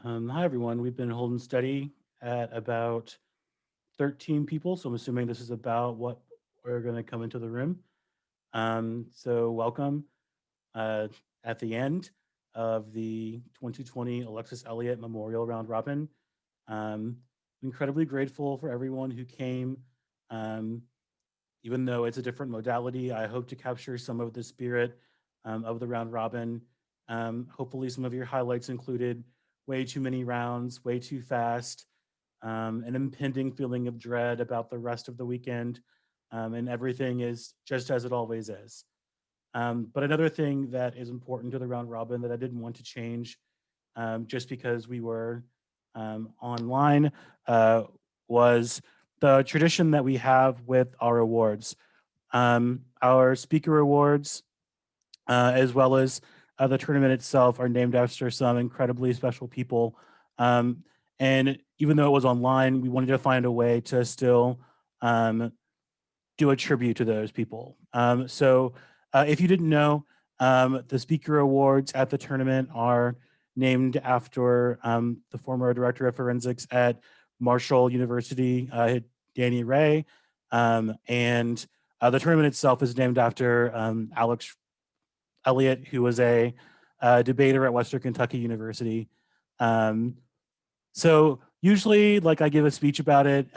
Hi, everyone. We've been holding steady at about 13 people, so I'm assuming this is about what we're going to come into the room. So welcome uh, at the end of the 2020 Alexis Elliott Memorial Round Robin. Um, Incredibly grateful for everyone who came. Um, Even though it's a different modality, I hope to capture some of the spirit of the round robin. Hopefully, some of your highlights included way too many rounds, way too fast, an impending feeling of dread about the rest of the weekend, and everything is just as it always is. But another thing that is important to the round robin that I didn't want to change just because we were online uh, was the tradition that we have with our awards. Our speaker awards, as well as the tournament itself, are named after some incredibly special people. Um, and even though it was online, we wanted to find a way to still um, do a tribute to those people. So if you didn't know, the speaker awards at the tournament are named after the former director of forensics at Marshall University, Danny Ray. And the tournament itself is named after Alex Elliott, who was a debater at Western Kentucky University. Um, so usually, like I give a speech about it,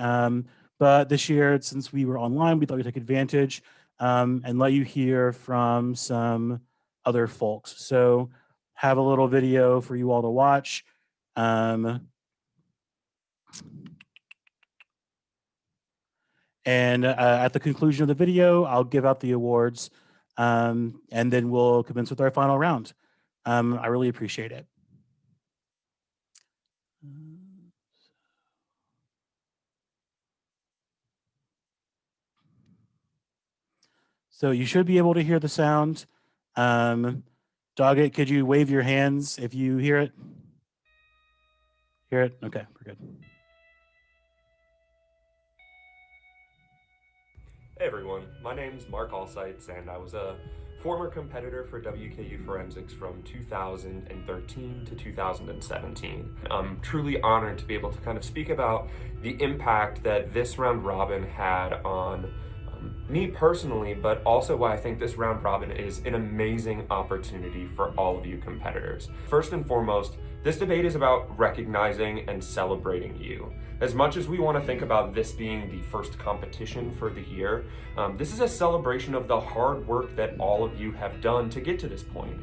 but this year, since we were online, we thought we'd take advantage and let you hear from some other folks. So have a little video for you all to watch. And at the conclusion of the video, I'll give out the awards, and then we'll commence with our final round. I really appreciate it. So you should be able to hear the sound. Doggett, could you wave your hands if you hear it? Hear it? Okay, we're good. Hey everyone, my name's Mark Allsites, and I was a former competitor for WKU Forensics from 2013 to 2017. I'm truly honored to be able to kind of speak about the impact that this round robin had on me personally, but also why I think this round robin is an amazing opportunity for all of you competitors. First and foremost, this debate is about recognizing and celebrating you. As much as we want to think about this being the first competition for the year, this is a celebration of the hard work that all of you have done to get to this point.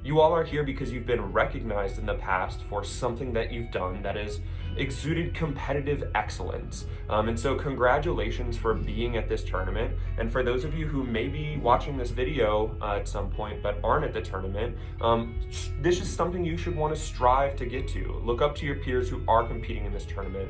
You all are here because you've been recognized in the past for something that you've done that is exuded competitive excellence. And so congratulations for being at this tournament. And for those of you who may be watching this video at some point but aren't at the tournament, this is something you should want to strive to get to. Look up to your peers who are competing in this tournament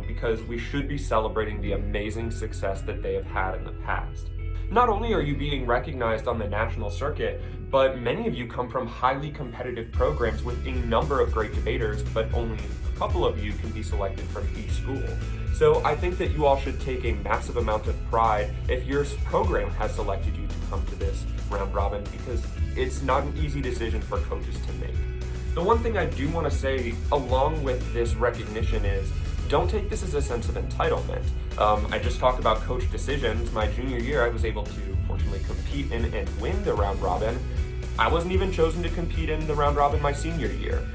because we should be celebrating the amazing success that they have had in the past. Not only are you being recognized on the national circuit, but many of you come from highly competitive programs with a number of great debaters, but only a couple of you can be selected from each school. So I think that you all should take a massive amount of pride if your program has selected you to come to this round robin, because it's not an easy decision for coaches to make. The one thing I do want to say along with this recognition is, don't take this as a sense of entitlement. I just talked about coach decisions. My junior year, I was able to fortunately compete in and win the round robin. I wasn't even chosen to compete in the round robin my senior year.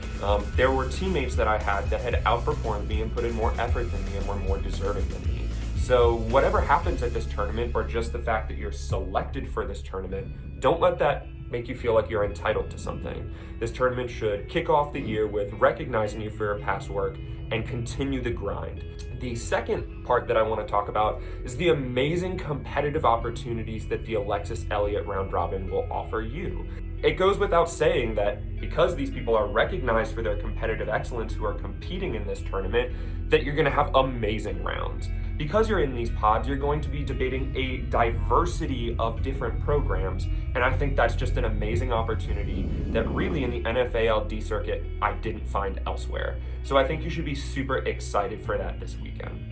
There were teammates that I had that had outperformed me and put in more effort than me and were more deserving than me. So whatever happens at this tournament, or just the fact that you're selected for this tournament, don't let that make you feel like you're entitled to something. This tournament should kick off the year with recognizing you for your past work and continue the grind. The second part that I want to talk about is the amazing competitive opportunities that the Alexis Elliott Round Robin will offer you. It goes without saying that because these people are recognized for their competitive excellence who are competing in this tournament, that you're going to have amazing rounds. Because you're in these pods, you're going to be debating a diversity of different programs, and I think that's just an amazing opportunity that really in the NFALD circuit, I didn't find elsewhere. So I think you should be super excited for that this weekend.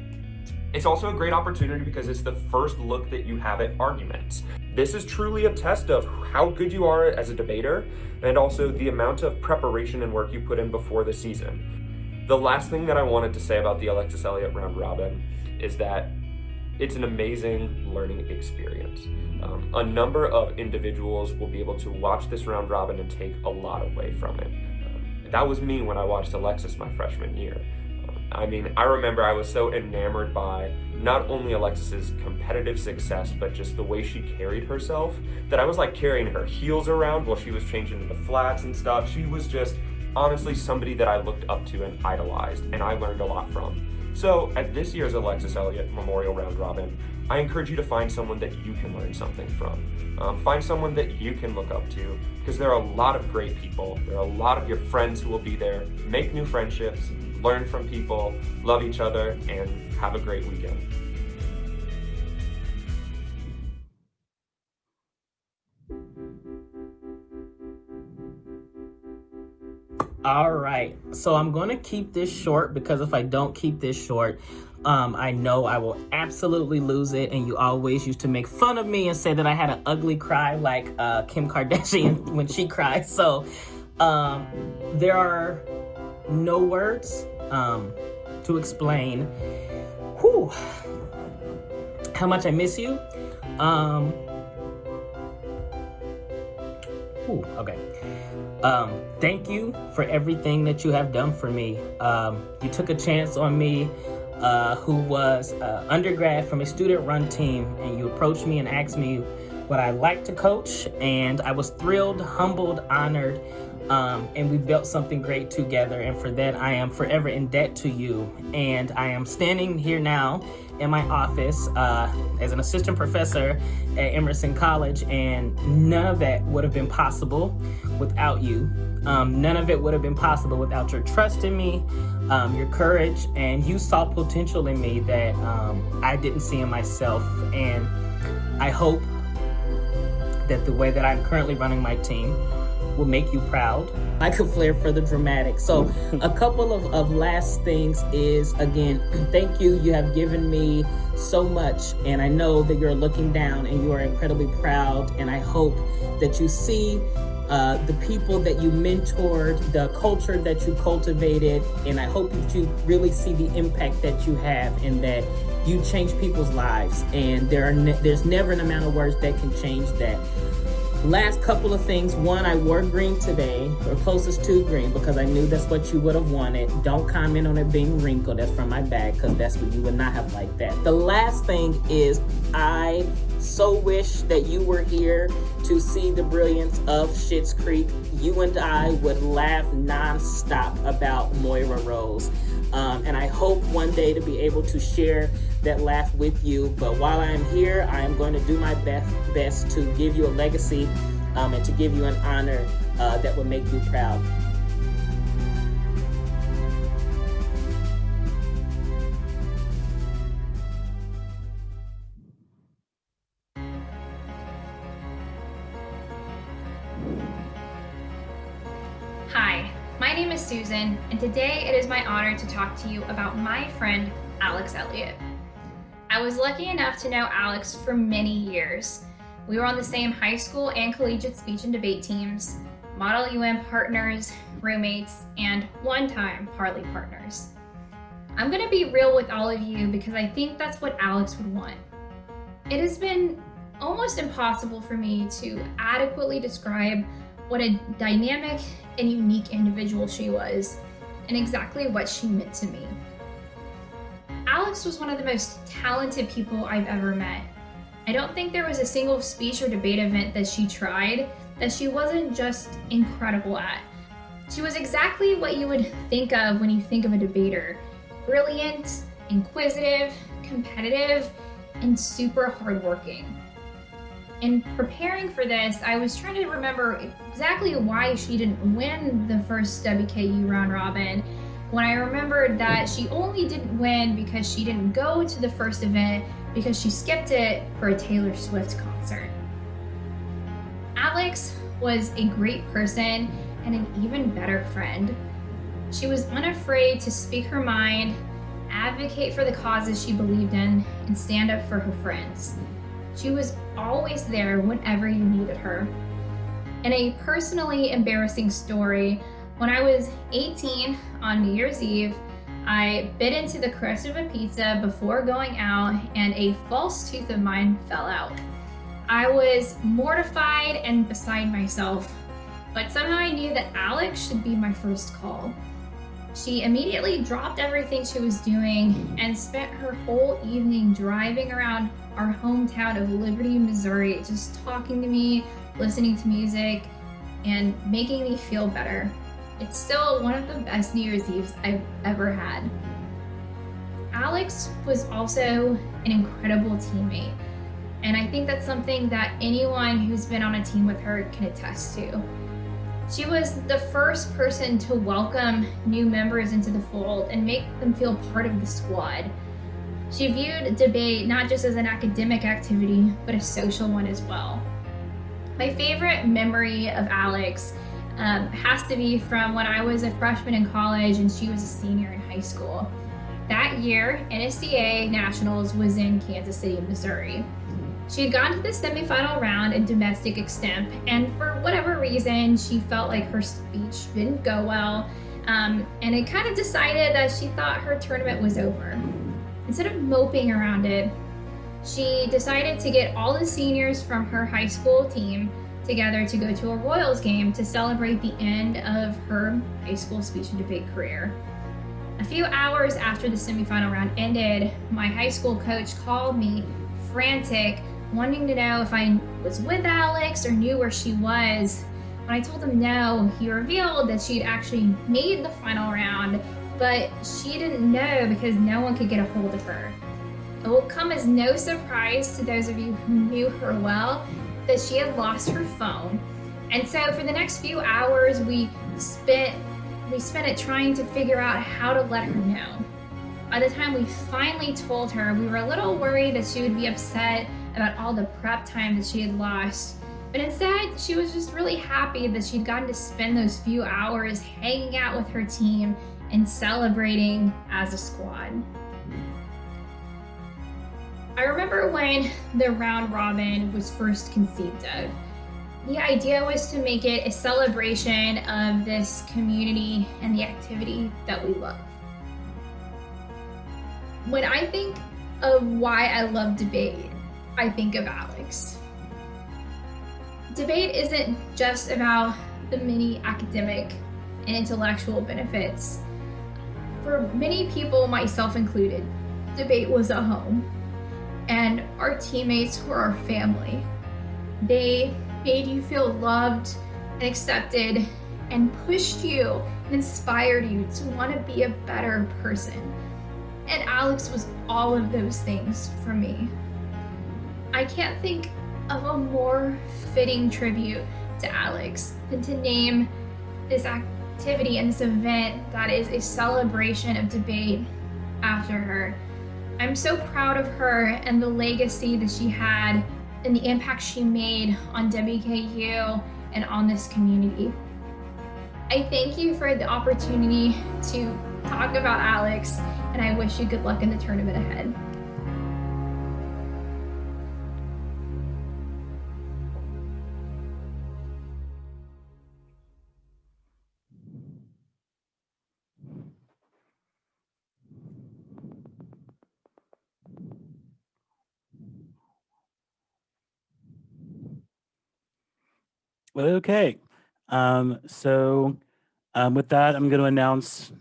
It's also a great opportunity because it's the first look that you have at arguments. This is truly a test of how good you are as a debater and also the amount of preparation and work you put in before the season. The last thing that I wanted to say about the Alexis Elliott Round Robin is that it's an amazing learning experience. A number of individuals will be able to watch this round robin and take a lot away from it. That was me when I watched Alexis my freshman year. I mean, I remember I was so enamored by not only Alexis's competitive success, but just the way she carried herself, that I was like carrying her heels around while she was changing into flats and stuff. She was just honestly somebody that I looked up to and idolized, and I learned a lot from. So at this year's Alexis Elliott Memorial Round Robin, I encourage you to find someone that you can learn something from. Find someone that you can look up to, because there are a lot of great people. There are a lot of your friends who will be there. Make new friendships, learn from people, love each other, and have a great weekend. All right, so I'm going to keep this short, because if I don't keep this short, I know I will absolutely lose it. And you always used to make fun of me and say that I had an ugly cry like Kim Kardashian when she cries. So there are no words to explain how much I miss you. Okay. Thank you for everything that you have done for me. You took a chance on me, who was undergrad from a student-run team, and you approached me and asked me what I like to coach, and I was thrilled, humbled, honored, and we built something great together, and for that I am forever in debt to you. And I am standing here now in my office as an assistant professor at Emerson College, and none of that would have been possible without you. None of it would have been possible without your trust in me, your courage, and you saw potential in me that I didn't see in myself. And I hope that the way that I'm currently running my team will make you proud. I could flare for the dramatic. So a couple of last things is, again, thank you. You have given me so much, and I know that you're looking down and you are incredibly proud, and I hope that you see the people that you mentored, the culture that you cultivated, and I hope that you really see the impact that you have and that you change people's lives. And there's never an amount of words that can change that. Last couple of things. One, I wore green today, or closest to green, because I knew that's what you would have wanted. Don't comment on it being wrinkled. That's from my bag, because that's what you would not have liked that. The last thing is, I so wish that you were here to see the brilliance of Schitt's Creek. You and I would laugh nonstop about Moira Rose. And I hope one day to be able to share that laugh with you. But while I am here, I am going to do my best to give you a legacy and to give you an honor that will make you proud. Hi, my name is Susan, and today it is my honor to talk to you about my friend, Alex Elliott. I was lucky enough to know Alex for many years. We were on the same high school and collegiate speech and debate teams, Model UN partners, roommates, and one-time Parley partners. I'm gonna be real with all of you because I think that's what Alex would want. It has been almost impossible for me to adequately describe what a dynamic and unique individual she was and exactly what she meant to me. Alex was one of the most talented people I've ever met. I don't think there was a single speech or debate event that she tried that she wasn't just incredible at. She was exactly what you would think of when you think of a debater. Brilliant, inquisitive, competitive, and super hardworking. In preparing for this, I was trying to remember exactly why she didn't win the first WKU round robin, when I remembered that she only didn't win because she didn't go to the first event because she skipped it for a Taylor Swift concert. Alex was a great person and an even better friend. She was unafraid to speak her mind, advocate for the causes she believed in, and stand up for her friends. She was always there whenever you needed her. In a personally embarrassing story, When I was 18 on New Year's Eve, I bit into the crust of a pizza before going out, and a false tooth of mine fell out. I was mortified and beside myself, but somehow I knew that Alex should be my first call. She immediately dropped everything she was doing and spent her whole evening driving around our hometown of Liberty, Missouri, just talking to me, listening to music, and making me feel better. It's still one of the best New Year's Eves I've ever had. Alex was also an incredible teammate, and I think that's something that anyone who's been on a team with her can attest to. She was the first person to welcome new members into the fold and make them feel part of the squad. She viewed debate not just as an academic activity, but a social one as well. My favorite memory of Alex has to be from when I was a freshman in college and she was a senior in high school. That year, NSCA Nationals was in Kansas City, Missouri. She had gotten to the semifinal round in domestic extemp, and for whatever reason, she felt like her speech didn't go well, and it kind of decided that she thought her tournament was over. Instead of moping around it, she decided to get all the seniors from her high school team together to go to a Royals game to celebrate the end of her high school speech and debate career. A few hours after the semifinal round ended, my high school coach called me frantic, wanting to know if I was with Alex or knew where she was. When I told him no, he revealed that she'd actually made the final round, but she didn't know because no one could get a hold of her. It will come as no surprise to those of you who knew her well that she had lost her phone. And so for the next few hours, we spent it trying to figure out how to let her know. By the time we finally told her, we were a little worried that she would be upset about all the prep time that she had lost. But instead, she was just really happy that she'd gotten to spend those few hours hanging out with her team and celebrating as a squad. I remember when the round robin was first conceived of. The idea was to make it a celebration of this community and the activity that we love. When I think of why I love debate, I think of Alex. Debate isn't just about the many academic and intellectual benefits. For many people, myself included, debate was a home, and our teammates were our family. They made you feel loved and accepted and pushed you and inspired you to want to be a better person. And Alex was all of those things for me. I can't think of a more fitting tribute to Alex than to name this activity and this event that is a celebration of debate after her. I'm so proud of her and the legacy that she had and the impact she made on WKU and on this community. I thank you for the opportunity to talk about Alex, and I wish you good luck in the tournament ahead. Okay. With that, I'm going to announce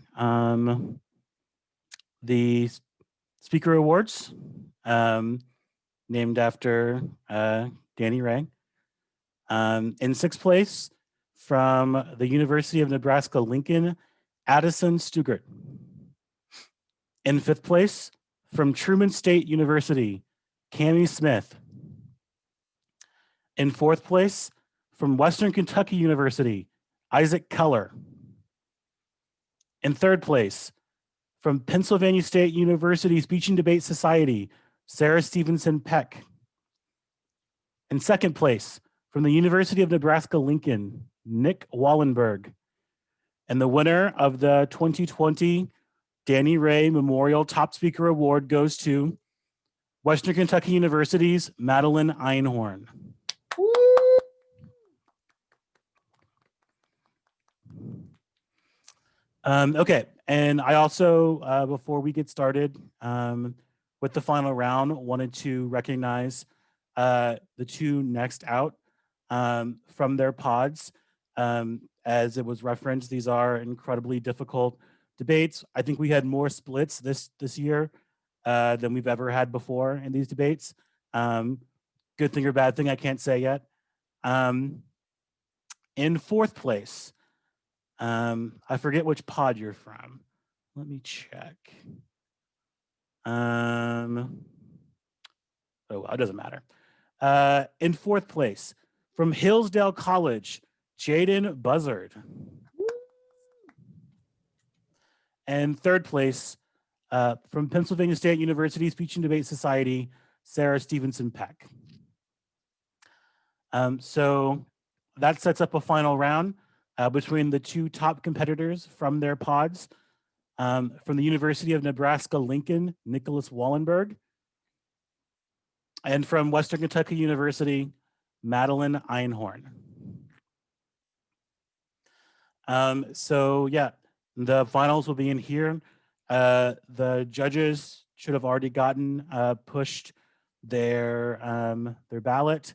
the speaker awards named after Danny Ray. In sixth place, from the University of Nebraska-Lincoln, Addison Stugart. In fifth place, from Truman State University, Cammie Smith. In fourth place, from Western Kentucky University, Isaac Keller. In third place, from Pennsylvania State University Speech and Debate Society, Sarah Stevenson Peck. In second place, from the University of Nebraska-Lincoln, Nick Wallenburg. And the winner of the 2020 Danny Ray Memorial Top Speaker Award goes to Western Kentucky University's Madelynn Einhorn. Okay, and I also, before we get started with the final round, wanted to recognize the two next out from their pods. As it was referenced, these are incredibly difficult debates. I think we had more splits this year than we've ever had before in these debates. Good thing or bad thing, I can't say yet. In fourth place, I forget which pod you're from. Let me check. Oh, well, it doesn't matter. In fourth place, from Hillsdale College, Jaden Buzzard. And third place, from Pennsylvania State University Speech and Debate Society, Sarah Stevenson Peck. So that sets up a final round between the two top competitors from their pods. From the University of Nebraska-Lincoln, Nicholas Wallenburg. And from Western Kentucky University, Madelynn Einhorn. So yeah, the finals will be in here. The judges should have already gotten pushed their ballot.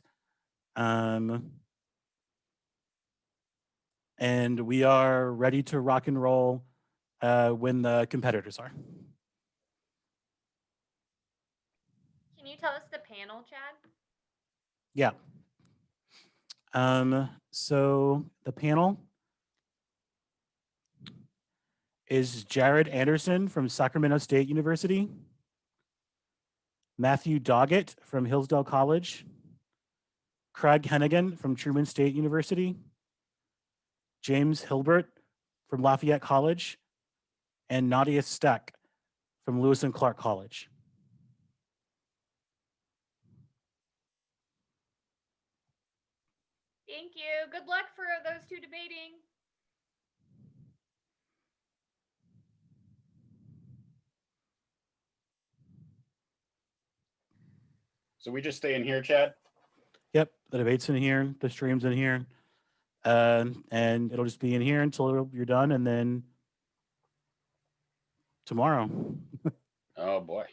And we are ready to rock and roll when the competitors are. Can you tell us the panel, Chad? Yeah. So the panel is Jared Anderson from Sacramento State University, Matthew Doggett from Hillsdale College, Craig Hennigan from Truman State University, James Hilbert from Lafayette College, and Nadia Steck from Lewis and Clark College. Thank you. Good luck for those two debating. So we just stay in here, Chad? Yep, the debate's in here, the stream's in here, and it'll just be in here until you're done, and then tomorrow. Oh boy.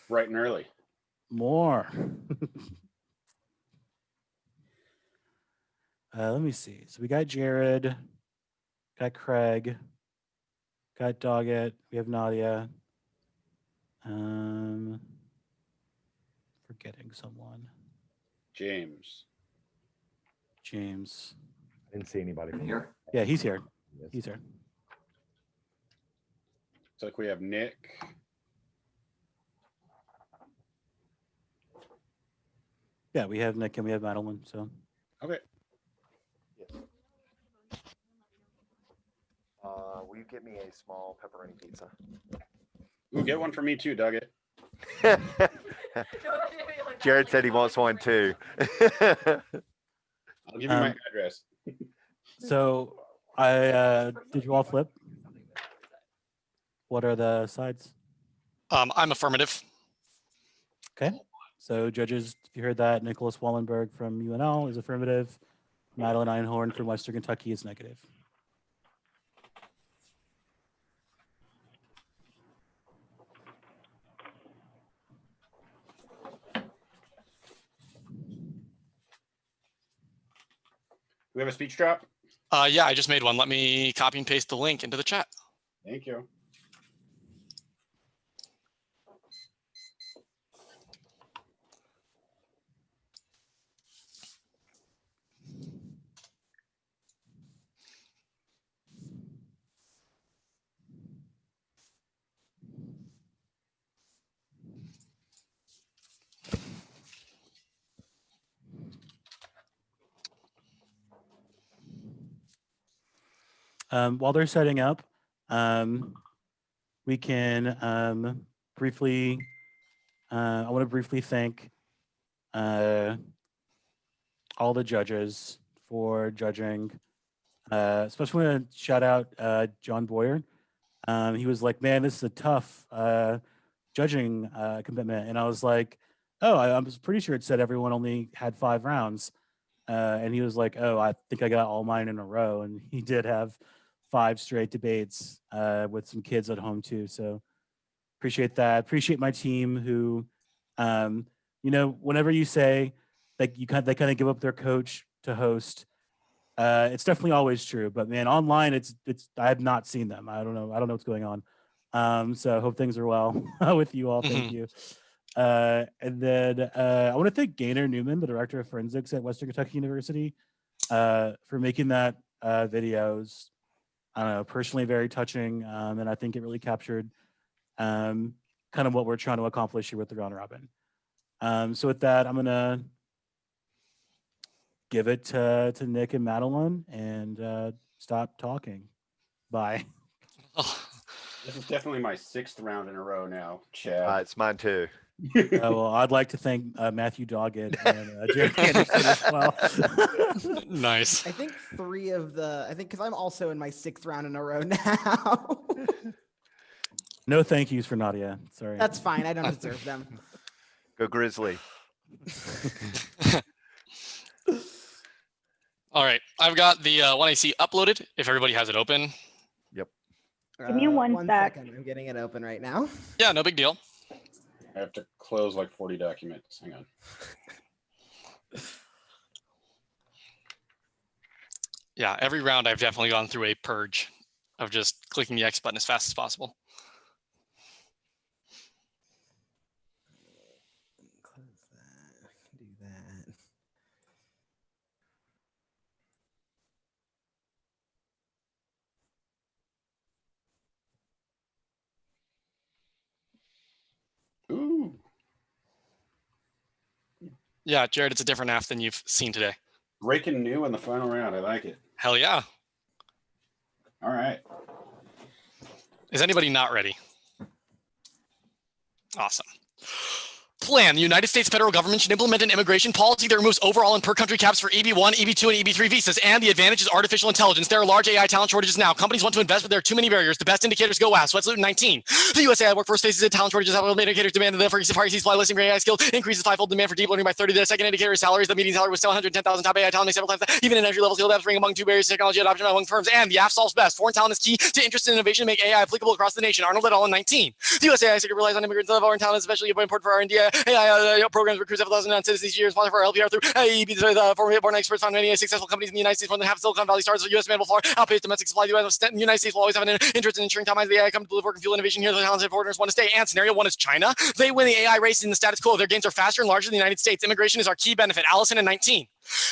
Bright and early. More. Let me see. So we got Jared, got Craig, got Doggett, we have Nadia. Forgetting someone. James. I didn't see anybody from Here. Yeah, he's here. Yes. He's here. Looks like we have Nick. Yeah, we have Nick and we have Madelynn. So Okay. Yes. Will you get me a small pepperoni pizza? Ooh, get one for me too, Doggett. Jared said he wants one too. I'll give you my address. so I did you all flip? What are the sides? I'm affirmative. Okay. So judges, if you heard that, Nicholas Wallenburg from UNL is affirmative. Madelynn Einhorn from Western Kentucky is negative. Do we have a speech drop? Yeah, I just made one. Let me copy and paste the link into the chat. Thank you. While they're setting up, we can briefly, I want to briefly thank all the judges for judging. Especially want to shout out John Boyer. He was like, man, this is a tough judging commitment. And I was like, oh, I was pretty sure it said everyone only had 5 rounds. And he was like, oh, I think I got all mine in a row. And he did have 5 straight debates with some kids at home too. So appreciate that. Appreciate my team who, whenever you say that they kind of give up their coach to host, it's definitely always true. But man, online it's I have not seen them. I don't know what's going on. So I hope things are well with you all. Thank you. And then I want to thank Gaynor Newman, the director of forensics at Western Kentucky University, for making that video. It was, I don't know, personally very touching, and I think it really captured kind of what we're trying to accomplish here with the round robin. So with that, I'm gonna give it to Nick and Madelynn and stop talking. Bye. This is definitely my 6th round in a row now, Chad. It's mine too. Well, I'd like to thank Matthew Doggett and Jared Anderson as well. Nice. I think because I'm also in my 6th round in a row now. No thank yous for Nadia. Sorry. That's fine. I don't deserve them. Go Grizzly. All right. I've got the 1AC uploaded if everybody has it open. Give me one sec. second. I'm getting it open right now. Yeah, no big deal. I have to close like 40 documents. Hang on. Yeah, every round I've definitely gone through a purge of just clicking the X button as fast as possible. Close that. Do that. Ooh. Yeah, Jared, it's a different app than you've seen today. Breaking new in the final round. I like it. Hell yeah. All right. Is anybody not ready? Awesome. Plan. The United States federal government should implement an immigration policy that removes overall and per country caps for EB1, EB2, and EB3 visas. And the advantage is artificial intelligence. There are large AI talent shortages now. Companies want to invest, but there are too many barriers. The best indicators go west. Sweatsalute 19. The US AI workforce faces a talent shortages. How indicators demand the for supply listing for AI skills increases 5-fold demand for deep learning by 30. The second indicator is salaries. The median salary was still 110,000. Top AI talent makes several times that. Even in entry level skill depth ring among 2 barriers to technology adoption among firms. And the app solves best. Foreign talent is key to interest in innovation to make AI applicable across the nation. Arnold et al. In 19. The US AI sector relies on immigrants of foreign talent, especially important for R&D. AI programs recruits several thousand non-citizens each year, sponsor for our LPR through AEB. The foreign-born experts found many successful companies in the United States. More than half of Silicon Valley stars of U.S. man will far outpace domestic supply. The United States will always have an interest in ensuring time the AI come to live, work, and fuel innovation here. The talented foreigners want to stay. And scenario 1 is China. They win the AI race in the status quo. Their gains are faster and larger than the United States. Immigration is our key benefit. Allison in 19.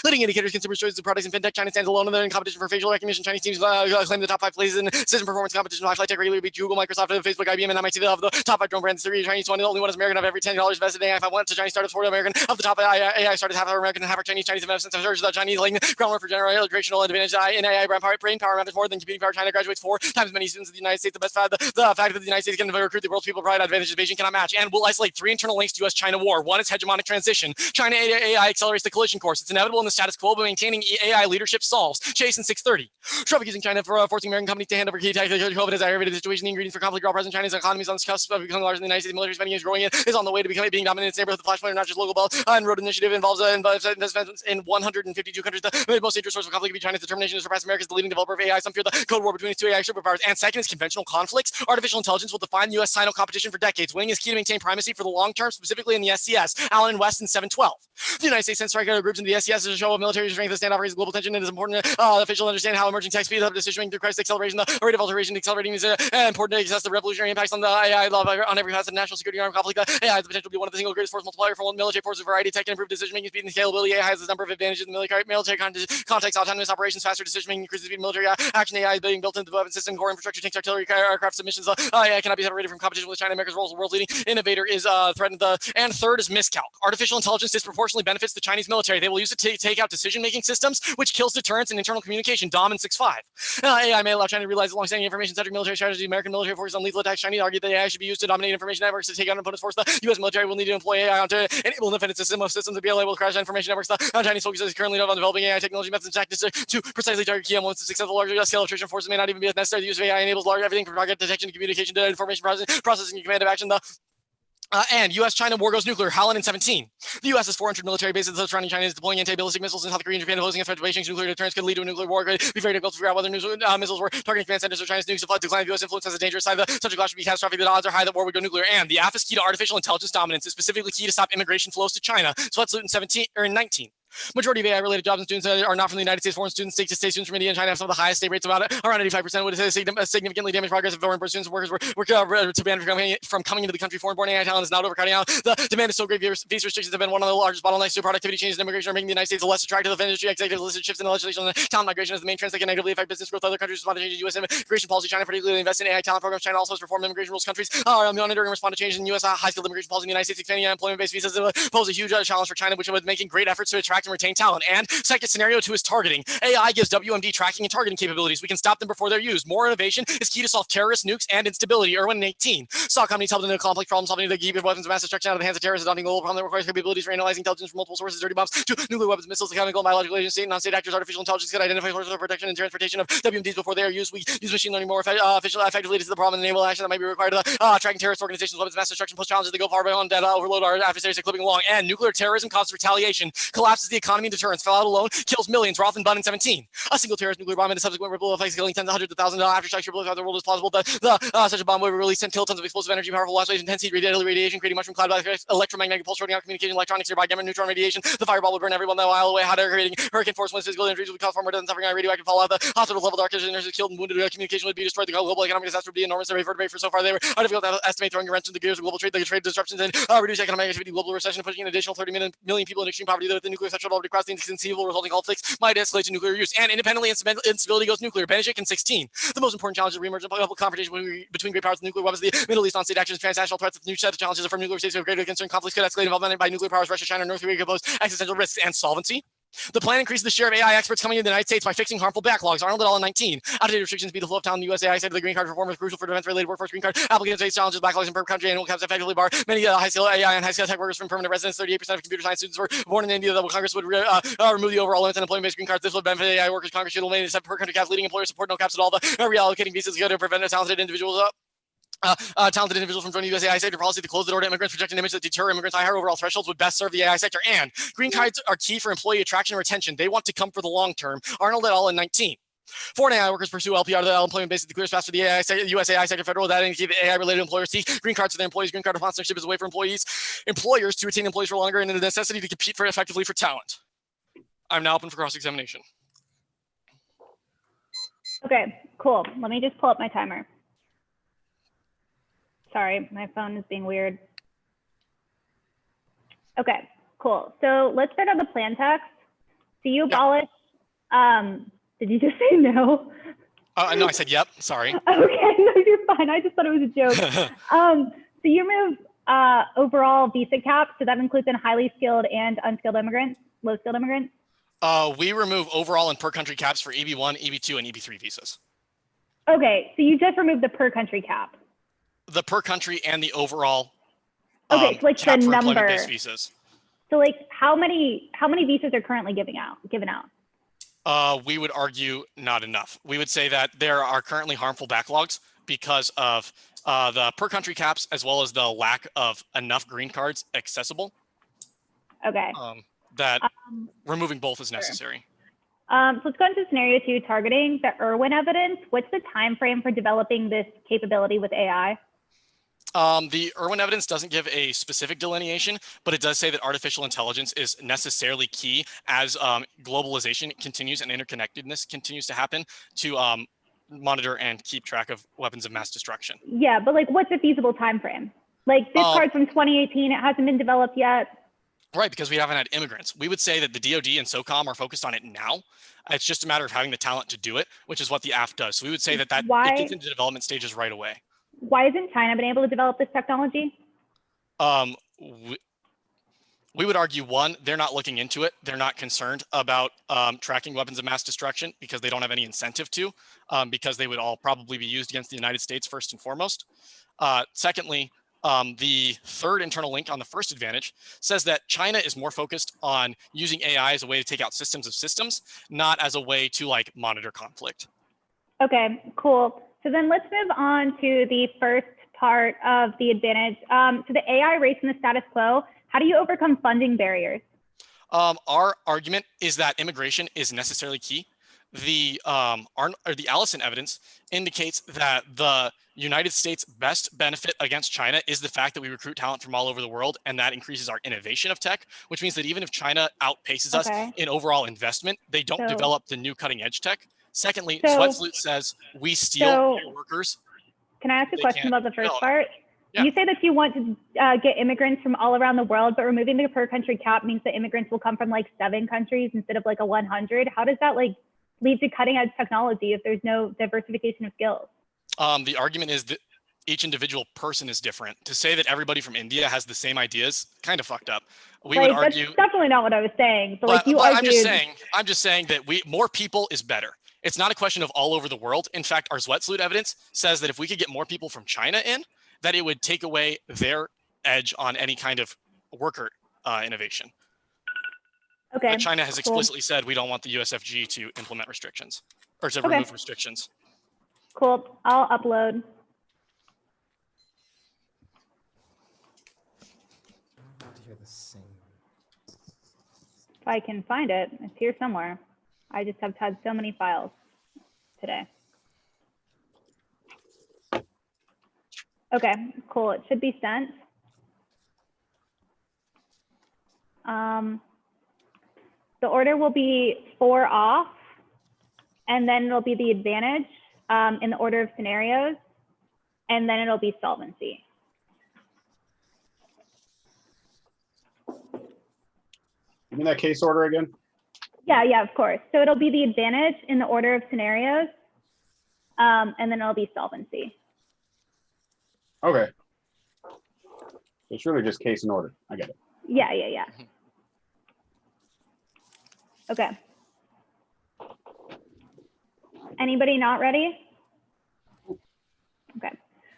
Leading indicators, consumer choices of products in fintech. China stands alone in competition for facial recognition. Chinese teams claim the top 5 places in system performance competition. High-flight tech regularly beat Google, Microsoft, Facebook, IBM, and MIT. They have the top 5 drone brands. 3 Chinese one. The only one is American. Of every $10 invested in AI, if I went to Chinese startups, 40 American. Of the top AI startups, half are American and half are Chinese. Chinese investments have surged. The Chinese laying the groundwork for generational advantage in AI. Brain power matters more than computing power. China graduates 4 times as many students in the United States. The best fact that the United States can recruit the world's people pride advantages Beijing cannot match. And will isolate 3 internal links to U.S.-China war. 1 is hegemonic transition. China AI accelerates the collision course. It's inevitable in the status quo, but maintaining AI leadership solves. Chase in 630. Trump accusing China for forcing American companies to hand over key tech. COVID has aggravated the situation. The ingredients for conflict are all present. China's economy is on the cusp of becoming larger than the United States. Military spending is growing. It is on the way to being dominant in its neighborhood. The flashpoint, not just local belt and road initiative, involves investments in 152 countries. The most dangerous source of conflict could be China's determination to surpass America as the leading developer of AI. Some fear the code war between its 2 AI superpowers. And second is conventional conflicts. Artificial intelligence will define the U.S.-Sino competition for decades. Winning is key to maintain primacy for the long term, specifically in the SCS. Allen and West in 712. The United States sends strike groups into the SCS as a show of military strength. The standoff raises global tension. It is important officials understand how emerging tech speeds up decision-making through crisis acceleration. The rate of alteration accelerating is important to assess the revolutionary impacts on the AI law on every facet of national security armed conflict. AI has the potential to be one of the single greatest force multiplier for military forces. Variety, tech, and improved decision-making speed and scalability. AI has a number of advantages in the military context. Autonomous operations, faster decision-making, increases speed. Military action. AI is being built into the weapon system, core infrastructure, tanks, artillery, aircraft submissions. AI cannot be separated from competition with China. America's role as the world's leading innovator is threatened. And third is miscalc. Artificial intelligence disproportionately benefits the Chinese military. They will use it to take out decision-making systems, which kills deterrence and internal communication. Dom in 6.5. AI may allow China to realize the long-standing information-centric military strategy. American military forces on lethal attacks. Chinese argue that AI should be used to dominate information networks to take out opponents' force. The U.S. military will need to employ AI to enable an infinite system of systems to be able to crash information networks. The Chinese focus is currently on developing AI technology methods and tactics to precisely target key elements. The successful large-scale attrition forces may not even be as necessary. The use of AI enables large everything from target detection to communication to information processing and command of action. The And U.S.-China war goes nuclear. Howland in 17. The U.S. has 400 military bases surrounding China is deploying anti-ballistic missiles in South Korea and Japan, opposing effective Beijing's nuclear deterrence could lead to a nuclear war. It would be very difficult to figure out whether missiles were targeting command centers or China's nukes. The decline of U.S. influence has a dangerous side. The subject loss should be catastrophic. The odds are high that war would go nuclear. And the AF is key to artificial intelligence dominance. It's specifically key to stop immigration flows to China. So let's loot in 17 or in 19. Majority of AI-related jobs and students are not from the United States. Foreign students, state-to-state students from India and China have some of the highest state rates, about around 85%. Would significantly damage progress if foreign students and workers were to ban from coming into the country. Foreign-born AI talent is not overcrowding out. The demand is so great. Visa restrictions have been one of the largest bottlenecks to productivity changes in immigration, are making the United States less attractive of industry. Executive listed shifts in the legislation and talent migration as the main trends that can negatively affect business growth. Other countries respond to changes in U.S. immigration policy. China particularly invests in AI talent programs. China also has reformed immigration rules. Countries are monitoring and respond to changes in U.S. high-skilled immigration policy. In the United States, expanding employment-based visas pose a huge challenge for China, which was making great efforts to attract and retain talent. And second scenario 2 is targeting. AI gives WMD tracking and targeting capabilities. We can stop them before they're used. More innovation is key to solve terrorist nukes and instability. Irwin in 18. Saw companies help in the complex problem solving to keep weapons of mass destruction out of the hands of terrorists, adopting a global problem that requires capabilities for analyzing intelligence from multiple sources, dirty bombs to nuclear weapons, missiles, chemical and biological agents, state and non-state actors. Artificial intelligence can identify sources of protection and transportation of WMDs before they are used. We use machine learning more effectively to the problem and enable action that might be required to tracking terrorist organizations, weapons of mass destruction, post challenges that go far beyond data overload our adversaries are clipping along. And nuclear terrorism causes retaliation, collapses the economy and deterrence, fell out alone, kills millions. Roth and Bunn in 17. A single terrorist nuclear bomb and a subsequent ripple effects killing tens of hundreds of thousands of aftershocks triple the world is plausible that such a bomb would release 10 kilotons of explosive energy, powerful blast waves, intense heat, radiation, creating mushroom cloud effects, electromagnetic pulse, shorting out communication, electronics, nearby gamma neutron radiation. The fireball would burn everyone a mile away, hot air creating hurricane force winds, physical injuries would cause far more death and suffering, radioactive fallout. The hospital level darkness, nurses killed and wounded, communication would be destroyed. The global economic disaster would be enormous. Every vertebrae for so far they were difficult to estimate, throwing a wrench into the gears of global trade, the trade disruptions and reduced economic activity, global recession, pushing an additional 30 million people in extreme poverty that the nuclear threshold already crossed the inconceivable resulting conflicts might escalate to nuclear use. And independently instability goes nuclear. Benedict in 16. The most important challenge is the reemergence of confrontation between great powers and nuclear weapons, the Middle East on-state actions, transnational threats, the new set of challenges from nuclear states of greater concern. Conflicts could escalate involvement by nuclear powers. Russia, China, and North Korea could pose existential risks. And solvency. The plan increases the share of AI experts coming into the United States by fixing harmful backlogs. Arnold et al. in 19. Out-of-date restrictions be the flow of talent in the US AI side of the green card reform is crucial for defense-related workforce. Green card applicants face challenges, backlogs in per country, annual caps effectively bar many high-skill AI and high-skill tech workers from permanent residence. 38% of computer science students were born in India. That Congress would remove the overall limits on employment-based green cards. This would benefit AI workers. Congress should eliminate except per country caps. Leading employers support no caps at all. The reallocating visas to prevent talented individuals from joining the U.S. AI sector policy to close the door to immigrants, project an image that deter immigrants. Higher overall thresholds would best serve the AI sector. And green cards are key for employee attraction and retention. They want to come for the long term. Arnold et al. in 19. Foreign AI workers pursue LPR, the employment base at the clearest path for the US AI sector. Federal data indicate that AI-related employers seek green cards for their employees. Green card sponsorship is a way for employers to retain employees for longer and the necessity to compete effectively for talent. I'm now open for cross-examination. Okay, cool. Let me just pull up my timer. Sorry, my phone is being weird. Okay, cool. So let's start on the plan text. So you abolish, did you just say no? No, I said yep, sorry. Okay, no, you're fine. I just thought it was a joke. So you remove overall visa cap, so that includes in highly skilled and unskilled immigrants, low-skilled immigrants? We remove overall and per country caps for EB1, EB2, and EB3 visas. Okay, so you just removed the per country cap. The per country and the overall okay, so like the number. Employment-based visas. So like how many visas are currently given out? We would argue not enough. We would say that there are currently harmful backlogs because of the per country caps as well as the lack of enough green cards accessible. Okay. That removing both is necessary. So let's go into scenario 2, targeting the Irwin evidence. What's the time frame for developing this capability with AI? The Irwin evidence doesn't give a specific delineation, but it does say that artificial intelligence is necessarily key as globalization continues and interconnectedness continues to happen to monitor and keep track of weapons of mass destruction. Yeah, but like what's a feasible time frame? Like this card's from 2018, it hasn't been developed yet. Right, because we haven't had immigrants. We would say that the DoD and SOCOM are focused on it now. It's just a matter of having the talent to do it, which is what the AF does. So we would say that it gets into development stages right away. Why hasn't China been able to develop this technology? We would argue, one, they're not looking into it. They're not concerned about tracking weapons of mass destruction because they don't have any incentive to, because they would all probably be used against the United States first and foremost. Secondly, the third internal link on the first advantage says that China is more focused on using AI as a way to take out systems of systems, not as a way to like monitor conflict. Okay, cool. So then let's move on to the first part of the advantage. So the AI race and the status quo, how do you overcome funding barriers? Our argument is that immigration is necessarily key. The Allison evidence indicates that the United States' best benefit against China is the fact that we recruit talent from all over the world, and that increases our innovation of tech, which means that even if China outpaces us in overall investment, they don't develop the new cutting edge tech. Secondly, Zwetsloot says we steal your workers. Can I ask a question about the first part? Yeah. You say that you want to get immigrants from all around the world, but removing the per country cap means that immigrants will come from like 7 countries instead of like a 100. How does that like lead to cutting edge technology if there's no diversification of skills? The argument is that each individual person is different. To say that everybody from India has the same ideas, kind of fucked up. We would argue. That's definitely not what I was saying. But like you argued. I'm just saying that more people is better. It's not a question of all over the world. In fact, our Zwetsloot evidence says that if we could get more people from China in, that it would take away their edge on any kind of worker innovation. Okay. But China has explicitly said we don't want the USFG to implement restrictions or to remove restrictions. Cool. I'll upload. If I can find it, it's here somewhere. I just have had so many files today. Okay, cool. It should be sent. The order will be 4 off, and then it'll be the advantage in the order of scenarios, and then it'll be solvency. Give me that case order again. Yeah, of course. So it'll be the advantage in the order of scenarios, and then it'll be solvency. Okay. It's really just case and order. I get it. Yeah. Okay. Anybody not ready? Okay.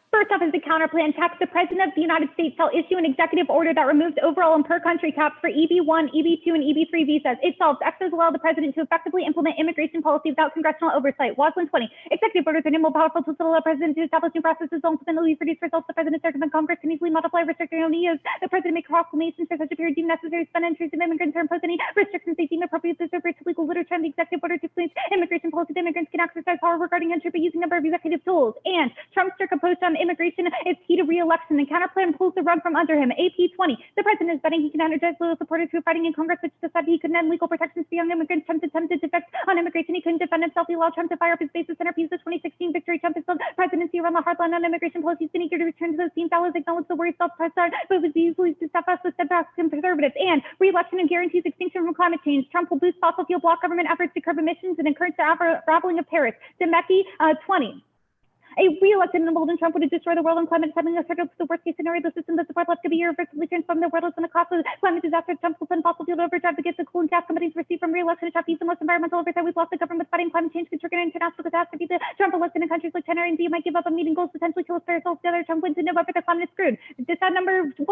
First off is the counterplan tax. The President of the United States shall issue an executive order that removes overall and per country caps for EB1, EB2, and EB3 visas. It solves extras allow the President to effectively implement immigration policy without congressional oversight. Wadsworth 20. Executive orders are nimble, powerful tools that allow the President to establish new processes ultimately produce results. The President circumvent Congress can easily modify restricting only use. The President make proclamations for such a period deemed necessary to spend intrusive immigrants or impose any restrictions they deem appropriate. This refers to legal literature and the executive order to explain immigration policy. The immigrants can exercise power regarding entry by using a number of executive tools. And Trump's strict approach on immigration is key to re-election. The counterplan pulls the rug from under him. AP 20. The President is betting he can energize loyal supporters who are fighting in Congress, which decided he couldn't end legal protections for young immigrants. Trump attempted to defect on immigration. He couldn't defend himself. He allowed Trump to fire up his bases centerpiece. The 2016 victory. Trump has built presidency around the hard line on immigration policy. He's been eager to return to those same values, acknowledge the worries self-president, but was easily to step us with steadfast conservatives. And re-election and guarantees extinction from climate change. Trump will boost fossil fuel block government efforts to curb emissions and encourage the unraveling of Paris. Demecki 20. A re-elected and emboldened Trump would destroy the world on climate, sending us to the worst-case scenario. The system that supports left to be irreversibly transformed. The world is going to cost us climate disaster. Trump will send fossil fuel to overdrive against the coal and gas companies received from re-election. Trump needs the most environmental oversight. We've lost the government fighting climate change could trigger an international catastrophe. The Trump elected in countries like China and India might give up on meeting goals, potentially kill us for ourselves together. Trump wins in November. The climate is screwed. Decide number 1.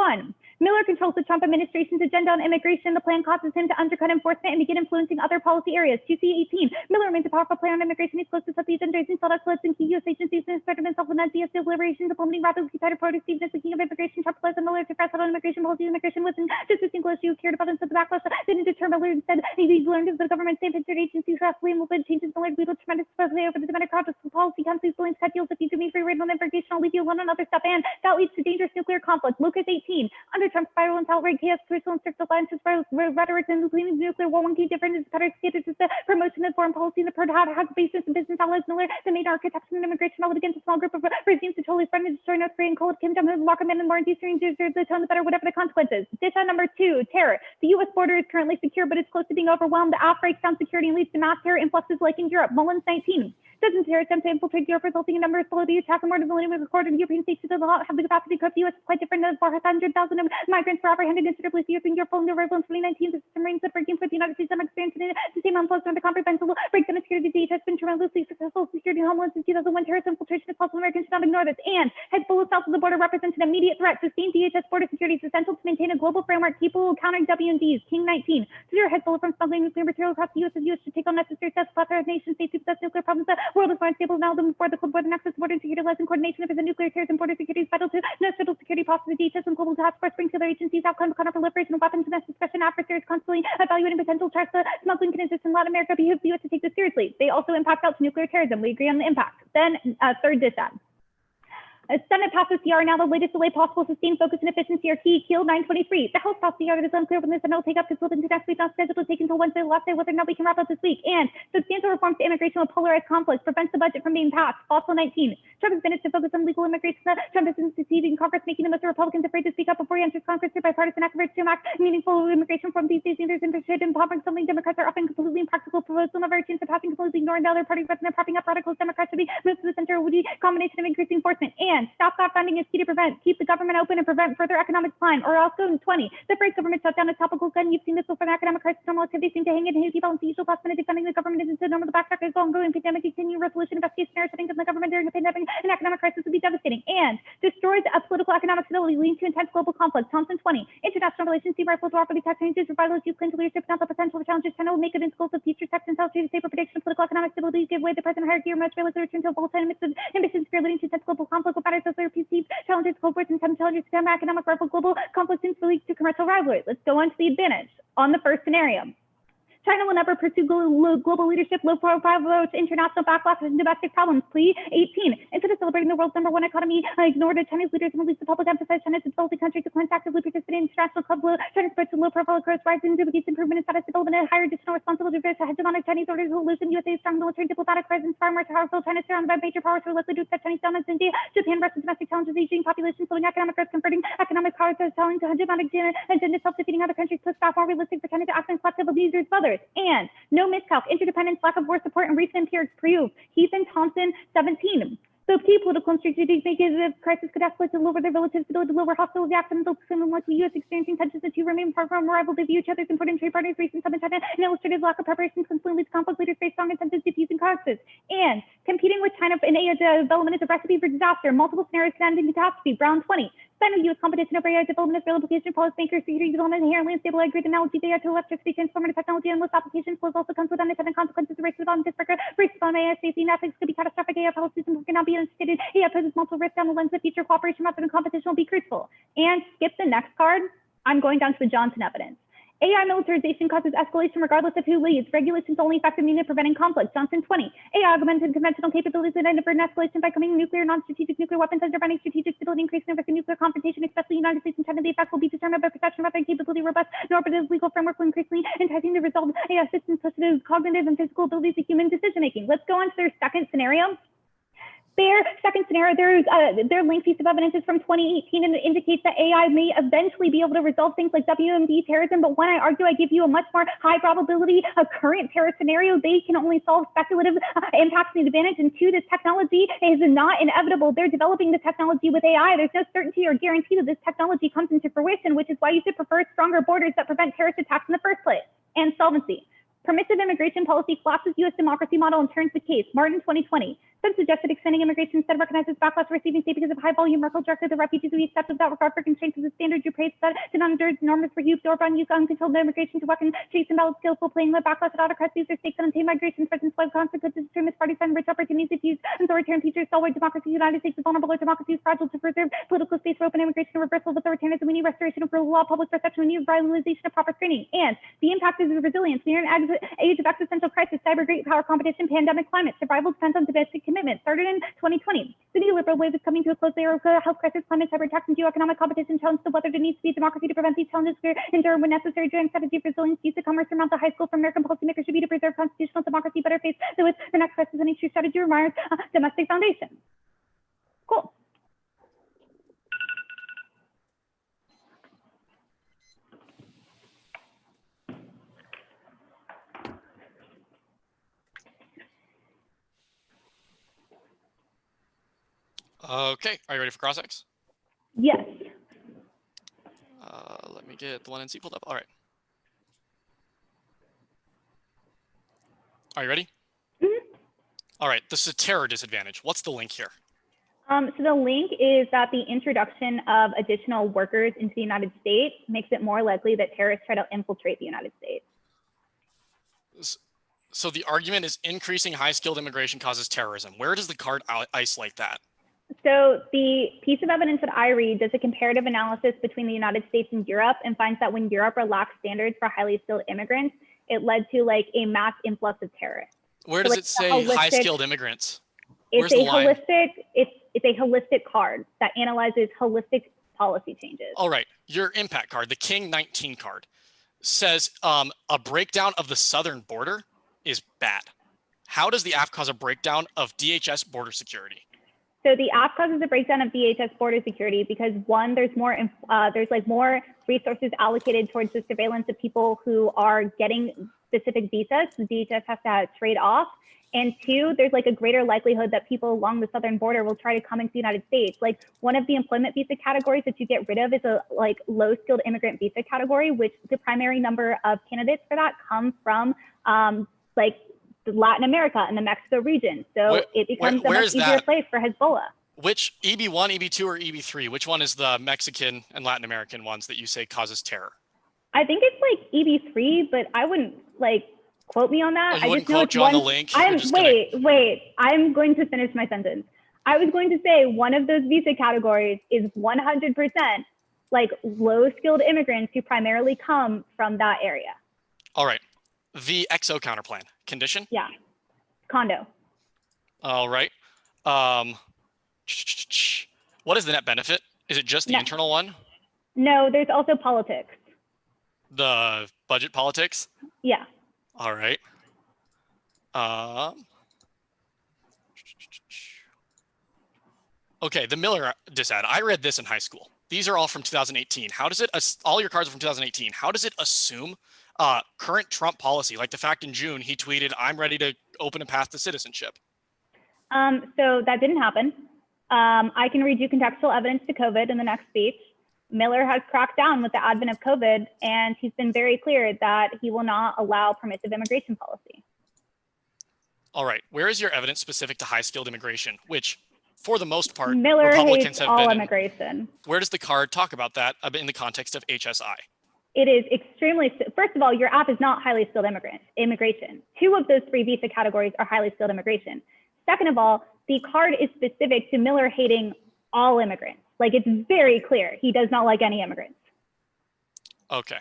Miller controls the Trump administration's agenda on immigration. The plan causes him to undercut enforcement and begin influencing other policy areas. 2C18. Miller remains a powerful player on immigration. He's close to set the agenda. He's installed excellence in key U.S. agencies and started himself with DS deliberation, diplomacy, rapidly tighter productiveness, the king of immigration. Trump plays on Miller to press out on immigration policy. Immigration wasn't just a single issue cared about instead of the backlash didn't deter Miller. Instead, he learned of the government same-pictured agencies rapidly and will changes Miller to lead tremendous supposedly over the democratic project policy councils willing to cut deals if you do me free rate on immigration. I'll leave you alone on other stuff, and that leads to dangerous nuclear conflict. Lucas 18. Under Trump's spiral and outright chaos, crucial and strict alliances for rhetoric and leading nuclear war. One key difference is better stated is the promotion of foreign policy and the proud has basis and business allies. Miller, the main architects in immigration, all against a small group of regimes to totally friend and destroy North Korea and cold Kim Jong-un, lock him in and more Eastern deserves the tone, the better, whatever the consequences. Dish on number 2, terror. The U.S. border is currently secure, but it's close to being overwhelmed. The outbreaks down security and leads to mass terror influxes like in Europe. Mullins 19. Dozen terror attempts to infiltrate Europe, resulting in numbers below the attack and more than was recorded. European states do not have the capacity to cope. The U.S. is quite different than 400,000 migrants were apprehended considerably European Europe following the arrival in 2019. The system remains that breaking for the United States. I'm experiencing the same unplugged under comprehensible breakdown of security. The DH has been tremendously successful security homeland since 2001. Terrorist infiltration is possible. Americans should not ignore this. And Hezbollah south of the border represents an immediate threat. Sustained DHS border security is essential to maintain a global framework capable of countering W&Ds. King 19. To deter Hezbollah from smuggling nuclear material across the U.S. The U.S. should take all necessary steps to authorize nation states to possess nuclear problems. world is more unstable now than before. The Cold War, the nexus, border security, lies in coordination of the nuclear terrorism, border security is vital to national security process, DHS, and global task force brings together agencies, outcome, counter-proliferation of weapons, domestic suppression, adversaries constantly evaluating potential threats. Smuggling can exist in Latin America, behooves the U.S. to take this seriously. They also impact out to nuclear terrorism. We agree on the impact. Then, third dissent. Senate passes CR, now the latest delay possible. Sustained focus and efficiency are key. Keel 923. The House passed CR that is unclear when the Senate will take up consulted into next week, not scheduled to take until Wednesday, the last day, whether or not we can wrap up this week. And substantial reforms to immigration will polarize conflict, prevents the budget from being passed. Fossil 19. Trump has managed to focus on legal immigration. Trump has been succeeding in Congress, making the most Republicans afraid to speak up before he enters Congress through bipartisan efforts to enact meaningful immigration reform. These days, neither is interested in empowering something Democrats are often completely impractical proposal, never a chance of passing, completely ignoring the other party president, propping up radicals. Democrats should be moved to the center with the combination of increasing enforcement and stop that funding is key to prevent. Keep the government open and prevent further economic decline. Or else go in 20. The phrase government shutdown is topical gun. You've seen this before. The economic crisis, normal activity seem to hang in hazy balance. The usual possibility defending the government isn't so normal. The backtrack is ongoing pandemic, continuing resolution, best case scenario, setting up the government during a pandemic and economic crisis would be devastating and destroys a political economic stability, leading to intense global conflict. Thompson 20. International relations see rifles war for the tax changes, revivalist youth cling to leadership, not the potential challenges. China will make it in schools of future text and intelligence, safer prediction, political economic stability, give way the present hierarchy, or most realistic return to a volatile ambitions, fear leading to intense global conflict. What matters as their perceived challenges, Cold Wars, and challenges to economic rival global conflict since the leads to commercial rivalry. Let's go on to the advantage. On the first scenario, China will never pursue global leadership, low profile votes, international backlash, and domestic problems. Plea 18. Instead of celebrating the world's #1 economy, ignored Chinese leaders and released the public emphasize China's developing countries declines actively participate in international club. China's spread to low profile growth, rising duplicates, improvement in status, development, and higher additional responsibility for hegemonic Chinese orders who lose in USA's strong military diplomatic presence, far more powerful. China surrounded by major powers who are likely to accept Chinese dominance in India, Japan, Russia, domestic challenges, aging population, slowing economic growth, converting economic powers to selling to hegemonic agenda, self-defeating other countries, push back, more realistic for China to act in collective abusers of others. And no miscalc, interdependence, lack of war support, and recent empirics prove. Heath and Thompson 17. The key political and strategic negative crisis could escalate to lower their relative stability, to lower hostility, accidental, similar like the U.S. experiencing tensions. The two remain far from rival. They view each other's important trade partners, recent summit China, and illustrated lack of preparation constantly leads conflict. Leaders face strong intensive diffusing crisis. And competing with China in AI development is a recipe for disaster. Multiple scenarios stand in catastrophe. Brown 20. Sino-U.S. competition over AI development is real application, policymakers, security development, inherently unstable. I agree with analogy data to electricity, transformative technology, and most applications flows also comes with unintended consequences. The race to development race on AI safety and ethics could be catastrophic. AI policies cannot be anticipated. AI poses multiple risks down the lens of future cooperation rather than competition will be crucial. And skip the next card. I'm going down to the Johnson evidence. AI militarization causes escalation regardless of who leads. Regulations only effective mean preventing conflict. Johnson 20. AI augmented conventional capabilities and avert escalation by coming nuclear, non-strategic nuclear weapons, undermining strategic stability, increasing the risk of nuclear confrontation, especially United States and China. The effect will be determined by perception rather than capability. Robust normative legal framework will increasingly enticing the result. AI systems push to cognitive and physical abilities of human decision making. Let's go on to their second scenario. Their second scenario, their link piece of evidence is from 2018 and it indicates that AI may eventually be able to resolve things like WMD terrorism. But when I argue, I give you a much more high probability of current terror scenario, they can only solve speculative impacts and advantage. And two, this technology is not inevitable. They're developing the technology with AI. There's no certainty or guarantee that this technology comes into fruition, which is why you should prefer stronger borders that prevent terrorist attacks in the first place. And solvency. Permissive immigration policy collapses U.S. democracy model and turns the case. Martin 2020. Some suggested extending immigration instead recognizes backlash receiving state because of high volume. Merkel directed the refugees we accept without regard for constraints as a standard you praise that to non-endurance norms for youth. Orban used uncontrolled immigration to weapon chase and balance skillful playing the backlash at autocrats use their stakes on untamed migration presence web consequences extremist parties find rich opportunities to use authoritarian features stalwart democracy. United States is vulnerable or democracy is fragile to preserve political space for open immigration and reversal of authoritarianism. We need restoration of rule of law, public perception, we need revitalization of proper screening. And the impact is resilience. We are in an age of existential crisis, cyber great power competition, pandemic climate. Survival depends on domestic commitment. Started in 2020. The neoliberal wave is coming to a close. There are health crisis, climate, cyber attacks, and geoeconomic competition challenge to whether there needs to be a democracy to prevent these challenges. Endure when necessary. During strategy of resilience, use of commerce from the high school from American policymakers should be to preserve constitutional democracy, better face with the next crisis. Any true strategy requires domestic foundation. Cool. Okay, are you ready for cross-X? Yes. Let me get the one in C pulled up. All right. Are you ready? Mm-hmm. All right, this is a terror disadvantage. What's the link here? So the link is that the introduction of additional workers into the United States makes it more likely that terrorists try to infiltrate the United States. So the argument is increasing high-skilled immigration causes terrorism. Where does the card isolate that? So the piece of evidence that I read does a comparative analysis between the United States and Europe and finds that when Europe relaxed standards for highly skilled immigrants, it led to like a mass influx of terrorists. Where does like it say high-skilled immigrants? It's a holistic, it's a holistic card that analyzes holistic policy changes. All right, your impact card, the King 19 card, says a breakdown of the southern border is bad. How does the app cause a breakdown of DHS border security? So the app causes a breakdown of DHS border security because one, there's more resources allocated towards the surveillance of people who are getting specific visas. The DHS has to trade off. And two, there's like a greater likelihood that people along the southern border will try to come into the United States. Like one of the employment visa categories that you get rid of is a like low skilled immigrant visa category, which the primary number of candidates for that come from like Latin America and the Mexico region. So it becomes a much easier place for Hezbollah. Which EB1, EB2, or EB3? Which one is the Mexican and Latin American ones that you say causes terror? I think it's like EB3, but I wouldn't like quote me on that. Oh, you I wouldn't just know quote it's you one. on the link? Wait. I'm going to finish my sentence. I was going to say one of those visa categories is 100% like low skilled immigrants who primarily come from that area. All right. The XO counterplan condition? Yeah. Condo. All right. What is the net benefit? Is it just the internal one? No, there's also politics. The budget politics? Yeah. All right. Okay, the Miller disad. I read this in high school. These are all from 2018. How does it, all your cards are from 2018. How does it assume current Trump policy? Like the fact in June, he tweeted, I'm ready to open a path to citizenship. So that didn't happen. I can read you contextual evidence to COVID in the next speech. Miller has cracked down with the advent of COVID, and he's been very clear that he will not allow permissive immigration policy. All right. Where is your evidence specific to high-skilled immigration, which, for the most part, Miller Republicans hates have all been immigration. Where does the card talk about that in the context of HSI? It is extremely, first of all, your app is not highly skilled immigration. Two of those three visa categories are highly skilled immigration. Second of all, the card is specific to Miller hating all immigrants. Like it's very clear. He does not like any immigrants. Okay.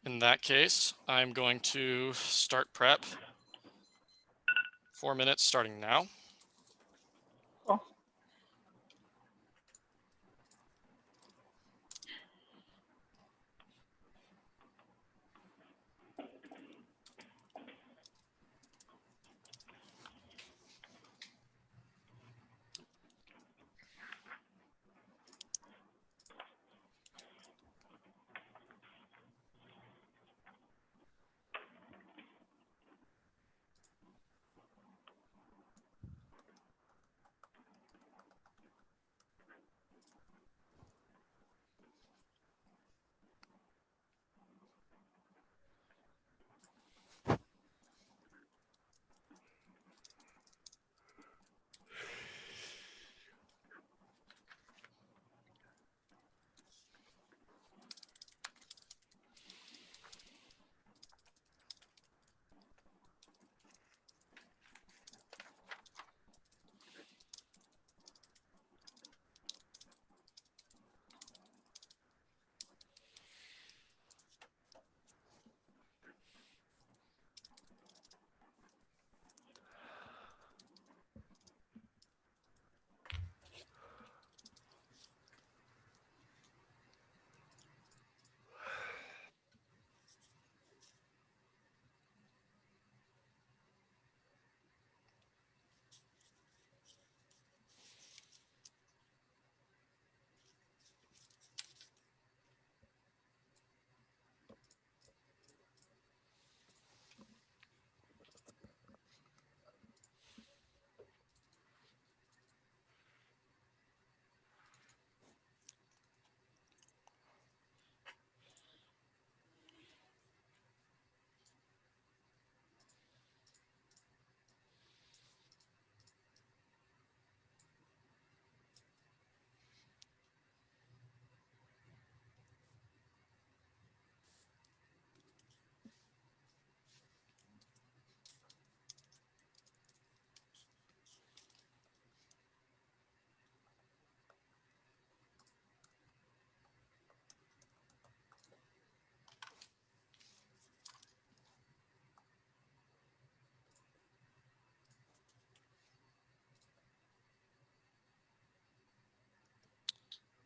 In that case, I'm going to start prep. 4 minutes starting now. Cool.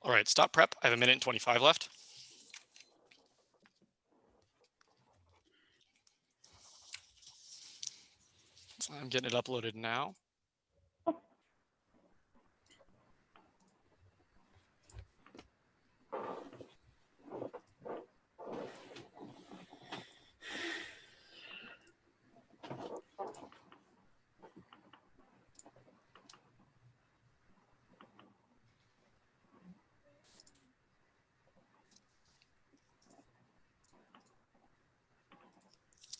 All right, stop prep. I have 1 minute and 25 left. So I'm getting it uploaded now.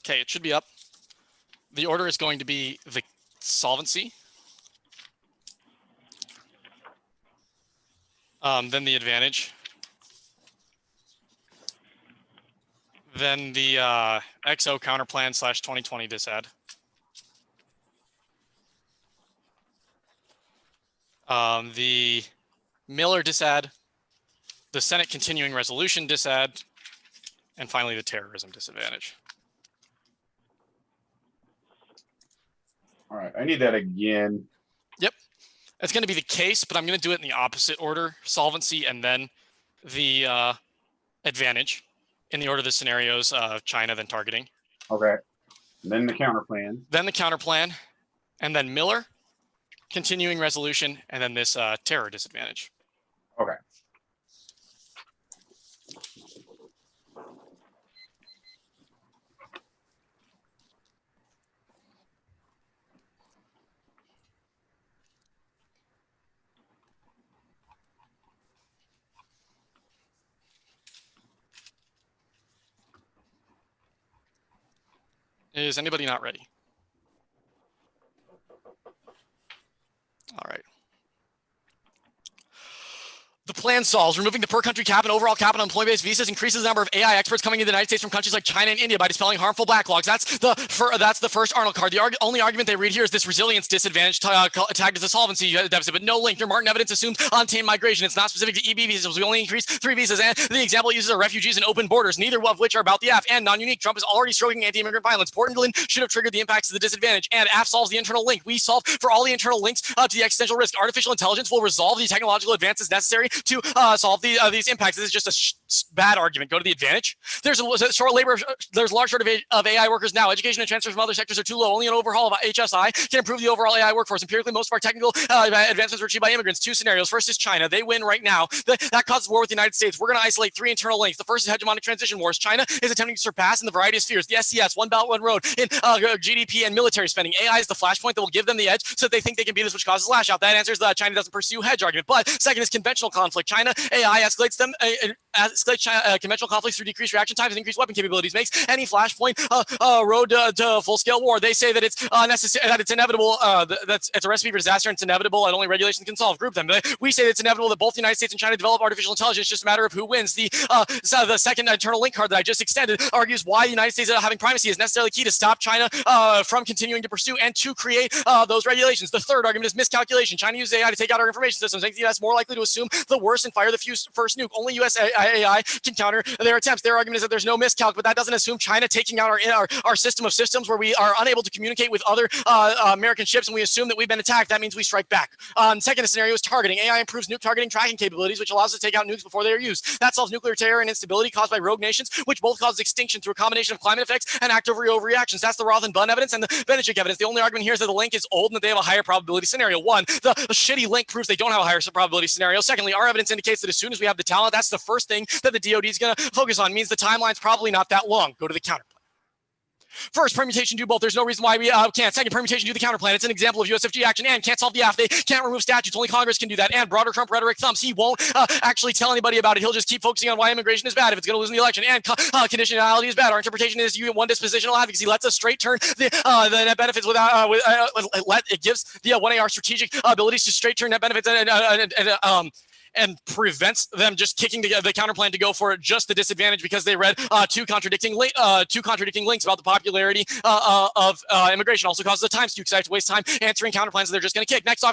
Okay, it should be up. The order is going to be the solvency, then the advantage, then the XO counterplan / 2020 disad, the Miller disad, the Senate continuing resolution disad, and finally the terrorism disadvantage. All right, I need that again. Yep, it's going to be the case, but I'm going to do it in the opposite order: solvency and then the advantage, in the order of the scenarios: China, then targeting. Okay, then the counterplan. Then the counterplan, and then Miller, continuing resolution, and then this terror disadvantage. Okay. Is anybody not ready? All right. The plan solves removing the per country cap and overall cap on employment-based visas, increases the number of AI experts coming into the United States from countries like China and India by dispelling harmful backlogs. That's the first Arnold card. The only argument they read here is this resilience disadvantage tagged as a solvency deficit, but no link. Your Martin evidence assumes untamed migration. It's not specific to EB visas. We only increase 3 visas, and the example uses are refugees and open borders, neither of which are about the AF and non-unique. Trump is already stroking anti-immigrant violence. Portland should have triggered the impacts of the disadvantage, and AF solves the internal link. We solve for all the internal links to the existential risk. Artificial intelligence will resolve the technological advances necessary to solve these impacts. This is just a bad argument. Go to the advantage. There's a short labor. There's a large shortage of AI workers now. Education and transfers from other sectors are too low. Only an overhaul of HSI can improve the overall AI workforce. Empirically, most of our technical advancements were achieved by immigrants. 2 scenarios. First is China. They win right now. That causes war with the United States. We're going to isolate 3 internal links. The first is hegemonic transition wars. China is attempting to surpass in the variety of spheres. The SCS, one belt, one road, in GDP and military spending. AI is the flashpoint that will give them the edge, so that they think they can be this, which causes lash out. That answers the China doesn't pursue hedge argument. But second is conventional conflict. China AI escalates them. Conventional conflicts through decreased reaction times and increased weapon capabilities, makes any flashpoint road to full-scale war. They say that it's necessary, that it's inevitable, it's a recipe for disaster, and it's inevitable, and only regulation can solve. Group them. We say that it's inevitable that both the United States and China develop artificial intelligence. It's just a matter of who wins. The second internal link card that I just extended argues why the United States having primacy is necessarily key to stop China from continuing to pursue and to create those regulations. The third argument is miscalculation. China uses AI to take out our information systems, making the U.S. more likely to assume the worst and fire the first nuke. Only U.S. AI can counter their attempts. Their argument is that there's no miscalc, but that doesn't assume China taking out our system of systems where we are unable to communicate with other American ships, and we assume that we've been attacked. That means we strike back. Second scenario is targeting. AI improves nuke targeting tracking capabilities, which allows us to take out nukes before they are used. That solves nuclear terror and instability caused by rogue nations, which both cause extinction through a combination of climate effects and active overreactions. That's the Roth and Bunn evidence and the Benedict evidence. The only argument here is that the link is old and that they have a higher probability scenario. One, the shitty link proves they don't have a higher probability scenario. Secondly, our evidence indicates that as soon as we have the talent, that's the first thing that the DoD is going to focus on. Means the timeline's probably not that long. Go to the counterplan. First, permutation do both. There's no reason why we can't. Second, permutation do the counterplan. It's an example of USFG action and can't solve the AF. They can't remove statutes. Only Congress can do that. And broader Trump rhetoric thumps. He won't actually tell anybody about it. He'll just keep focusing on why immigration is bad if it's going to lose in the election. And conditionality is bad. Our interpretation is you get one dispositional advocacy. Lets us straight turn the net benefits without it gives the 1AR strategic abilities to straight turn net benefits and prevents them just kicking the counterplan to go for just the disadvantage because they read two contradicting links about the popularity of immigration. Also causes a time skew because I have to waste time answering counterplans that they're just going to kick. Next,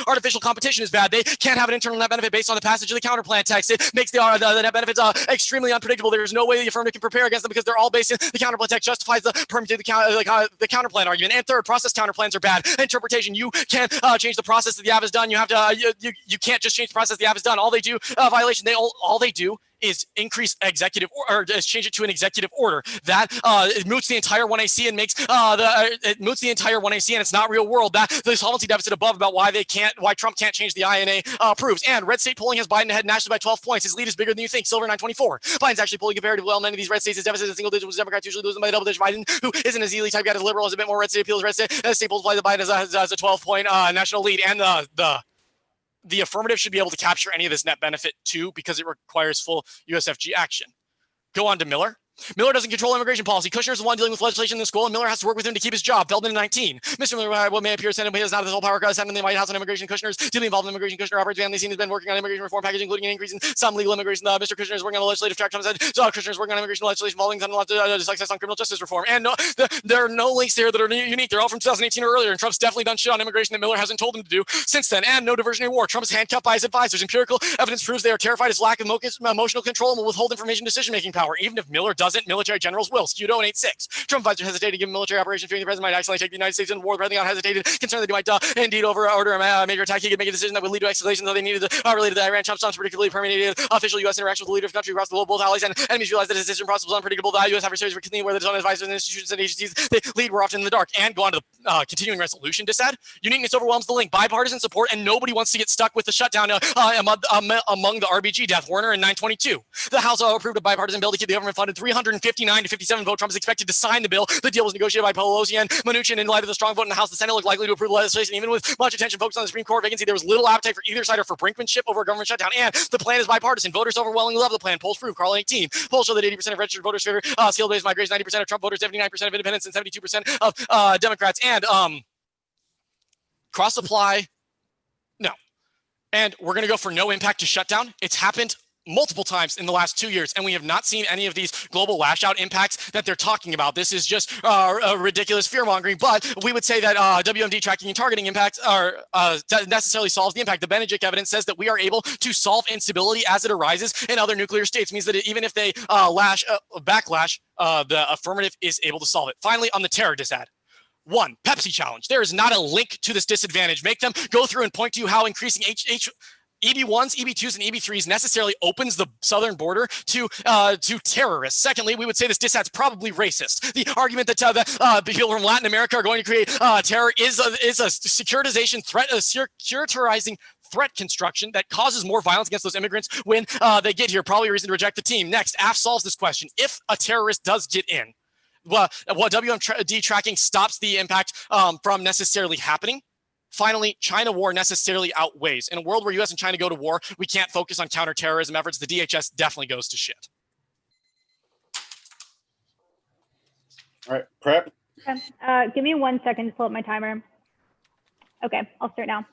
artificial competition is bad. They can't have an internal net benefit based on the passage of the counterplan text. It makes the net benefits extremely unpredictable. There's no way the affirmative can prepare against them because they're all based in the counterplan text. Justifies the permutate the counterplan argument. And third, process counterplans are bad. Interpretation, you can't change the process that the app has done. You have to you can't just change the process the staff has done. All they do, violation, all they do is increase executive or change it to an executive order that it moots the entire 1AC and makes it moots the entire 1AC, and it's not real world. That the solvency deficit above about why Trump can't change the INA proves. And red state polling has Biden ahead nationally by 12 points. His lead is bigger than you think. Silver 924. Biden's actually polling comparatively well. Many of these red states, his deficit is single digit, with Democrats usually losing by double digit. Biden, who isn't as easily type guy as liberal, has a bit more red state appeals. Red state polls play the Biden as a 12-point national lead, and the affirmative should be able to capture any of this net benefit too, because it requires full USFG action. Go on to Miller. Miller doesn't control immigration policy. Kushner's the one dealing with legislation in the school, and Miller has to work with him to keep his job. Feldman 19. Mr. Miller, what may appear Senate, but he does not have the whole power. Senate in the White House on immigration. Kushner's deeply involved in immigration. Kushner operates behind the scenes, has been working on immigration reform package, including an increase in some legal immigration. Mr. Kushner is working on a legislative track. So Kushner is working on immigration legislation involving success on criminal justice reform. And no, there are no links here that are unique. They're all from 2018 or earlier, and Trump's definitely done shit on immigration that Miller hasn't told him to do since then. And no diversionary war. Trump is handcuffed by his advisors. Empirical evidence proves they are terrified of his lack of emotional control and will withhold information decision-making power. Even if Miller doesn't, military generals will. Scudo and 86. Trump advisor hesitated given military operations fearing the president might accidentally take the United States into war. The president hesitated, concerned that he might indeed order a major attack. He could make a decision that would lead to escalation, though they needed related to Iran. Trump's unpredictably permeated official U.S. interactions with the leader of the country across the globe. Both allies and enemies realized that his decision process was unpredictable. The U.S. adversaries were continuing where their own advisors and institutions and agencies they lead were often in the dark. And go on to the continuing resolution dissad. Uniqueness overwhelms the link. Bipartisan support, and nobody wants to get stuck with the shutdown among the RBG death. Warner in 922. The House approved a bipartisan bill to keep the government funded. 359 to 57 vote. Trump is expected to sign the bill. The deal was negotiated by Pelosi and Mnuchin. In light of the strong vote in the House, the Senate looked likely to approve legislation. Even with much attention focused on the Supreme Court vacancy, there was little appetite for either side or for brinkmanship over a government shutdown. And the plan is bipartisan. Voters overwhelmingly love the plan. Polls prove. Carl 18. Polls show that 80% of registered voters favor skill-based migration, 90% of Trump voters, 79% of independents, and 72% of Democrats. And cross-supply, no. And we're going to go for no impact to shutdown. It's happened multiple times in the last 2 years, and we have not seen any of these global lash out impacts that they're talking about. This is just a ridiculous fear mongering, but we would say that WMD tracking and targeting impacts necessarily solves the impact. The Benedict evidence says that we are able to solve instability as it arises in other nuclear states, means that even if they backlash, the affirmative is able to solve it. Finally, on the terror dissad. 1, Pepsi challenge. There is not a link to this disadvantage. Make them go through and point to you how increasing EB1s, EB2s, and EB3s necessarily opens the southern border to terrorists. Secondly, we would say this dissad's probably racist. The argument that people from Latin America are going to create terror is a securitization threat, a securitizing threat construction that causes more violence against those immigrants when they get here. Probably a reason to reject the team. Next, AF solves this question. If a terrorist does get in, what WMD tracking stops the impact from necessarily happening. Finally, China war necessarily outweighs. In a world where U.S. and China go to war, we can't focus on counterterrorism efforts. The DHS definitely goes to shit. All right, prep. Okay. Give me 1 second to pull up my timer. Okay, I'll start now.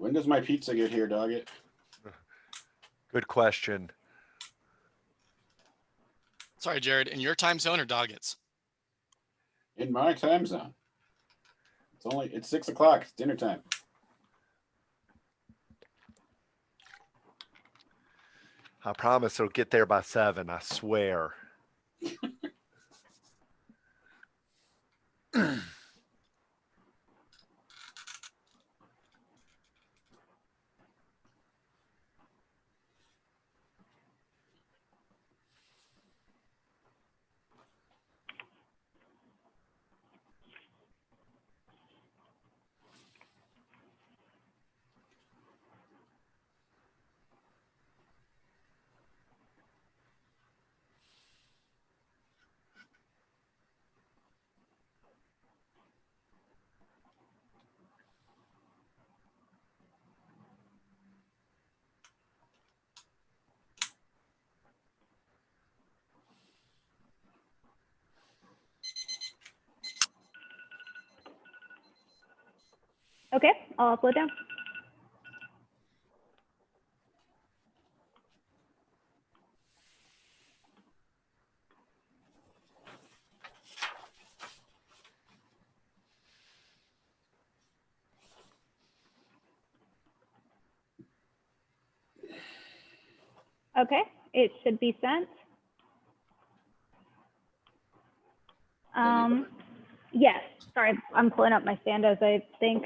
When does my pizza get here, Doggett? Good question. Sorry, Jared, in your time zone or Doggett's? In my time zone. It's 6 o'clock. It's dinner time. I promise it'll get there by 7. I swear. Okay, I'll upload down. Okay, it should be sent. Yes, sorry, I'm pulling up my standos, I think.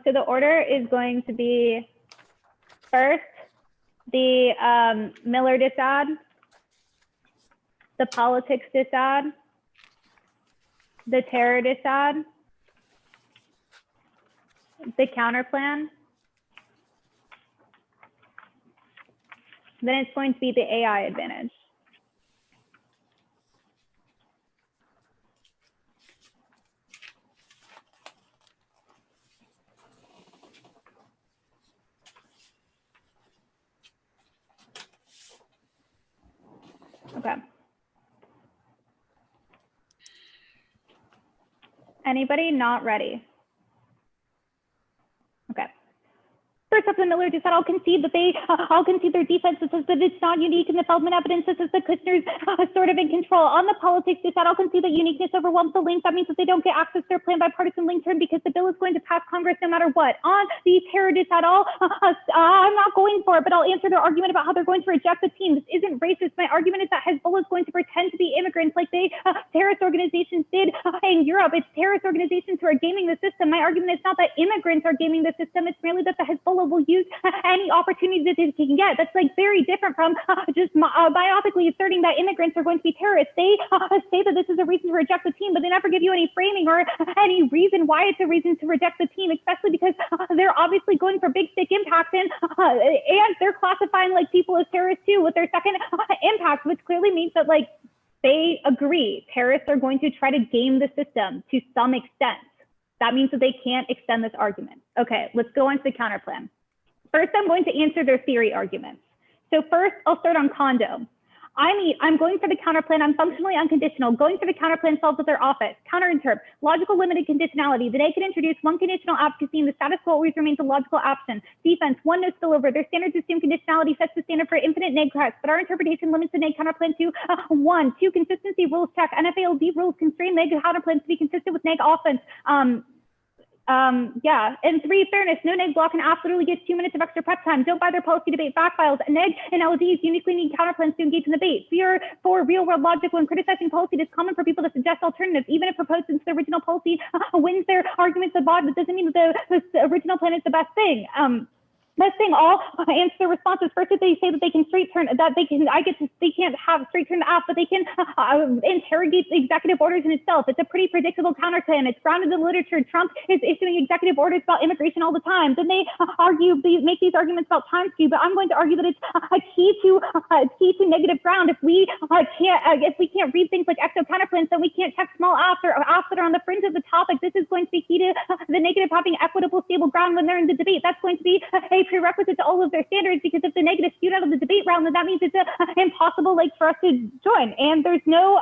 So the order is going to be first, the Miller disad, the politics disad, the terror disad, the counter plan. Then it's going to be the AI advantage. Okay. Anybody not ready? Okay. First up, the Miller just said, I'll concede their defense. This is that it's not unique in the Feldman evidence. This is the Kushner's sort of in control. On the politics, they said, I'll concede that uniqueness overwhelms the link. That means that they don't get access to their planned bipartisan link term because the bill is going to pass Congress no matter what. On the terrorists at all, I'm not going for it, but I'll answer their argument about how they're going to reject the team. This isn't racist. My argument is that Hezbollah is going to pretend to be immigrants like they terrorist organizations did in Europe. It's terrorist organizations who are gaming the system. My argument is not that immigrants are gaming the system. It's merely that the Hezbollah will use any opportunity that they can get. That's like very different from just myopically asserting that immigrants are going to be terrorists. They say that this is a reason to reject the team, but they never give you any framing or any reason why it's a reason to reject the team, especially because they're obviously going for big stick impacts and they're classifying like people as terrorists too with their second impact, which clearly means that like they agree terrorists are going to try to game the system to some extent. That means that they can't extend this argument. Okay, let's go on to the counter plan. First, I'm going to answer their theory arguments. So first, I'll start on condo. I'm going for the counter plan. I'm functionally unconditional. Going for the counter plan solves with their office. Counterinterp, logical limited conditionality. The neg can introduce one conditional advocacy and the status quo always remains a logical option. Defense, one no spillover. Their standards assume conditionality sets the standard for infinite neg cracks, but our interpretation limits the neg counter plan to 1. 2, consistency rules check. NFALD rules constrain neg counter plans to be consistent with neg offense. Yeah, and 3, fairness. No neg block and app literally gets 2 minutes of extra prep time. Don't buy their policy debate back files. Neg and LDs uniquely need counterplans to engage in the debate. 4, real world logic. When criticizing policy, it is common for people to suggest alternatives, even if proposed since the original policy wins their arguments abroad. That doesn't mean that the original plan is the best thing. Best thing, all answer the responses. First, if they say that they can straight turn, that they can't have straight turn the app, but they can interrogate the executive orders in itself. It's a pretty predictable counter plan. It's grounded in the literature. Trump is issuing executive orders about immigration all the time. Then they make these arguments about time skew, but I'm going to argue that it's a key to negative ground. If we can't read things like exo counter plans, then we can't check small apps or apps that are on the fringe of the topic. This is going to be key to the negative having equitable, stable ground when they're in the debate. That's going to be a prerequisite to all of their standards, because if the negative skewed out of the debate round, then that means it's impossible for us to join, and there's no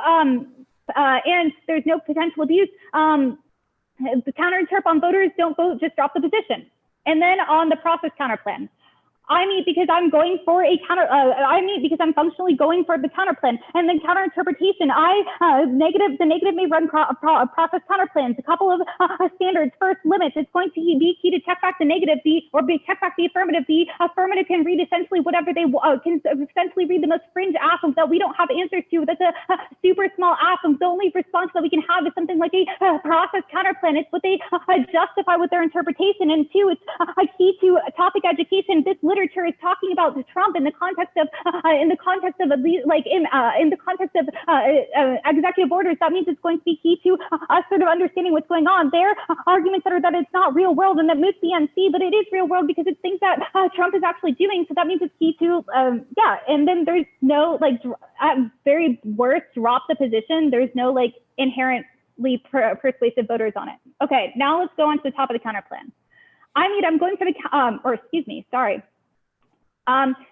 potential abuse. The counterinterp on voters don't vote, just drop the position. And then on the process counter plan, I meet because I'm going for a counter. I meet because I'm functionally going for the counter plan, and then counter interpretation. The negative may run process counter plans. A couple of standards. First, limits. It's going to be key to check back the negative. Check back the affirmative. The affirmative can read essentially whatever they can essentially read the most fringe affirms that we don't have answers to. That's a super small affirm. The only response that we can have is something like a process counter plan. It's what they justify with their interpretation. And two, it's a key to topic education. This literature is talking about Trump in the context of executive orders. That means it's going to be key to us sort of understanding what's going on. Their arguments are that it's not real world and that moves the NC, but it is real world because it's things that Trump is actually doing. So that means it's key to And then there's no at very worst drop the position. There's no inherently persuasive voters on it. Okay, now let's go on to the top of the counter plan. I'm going for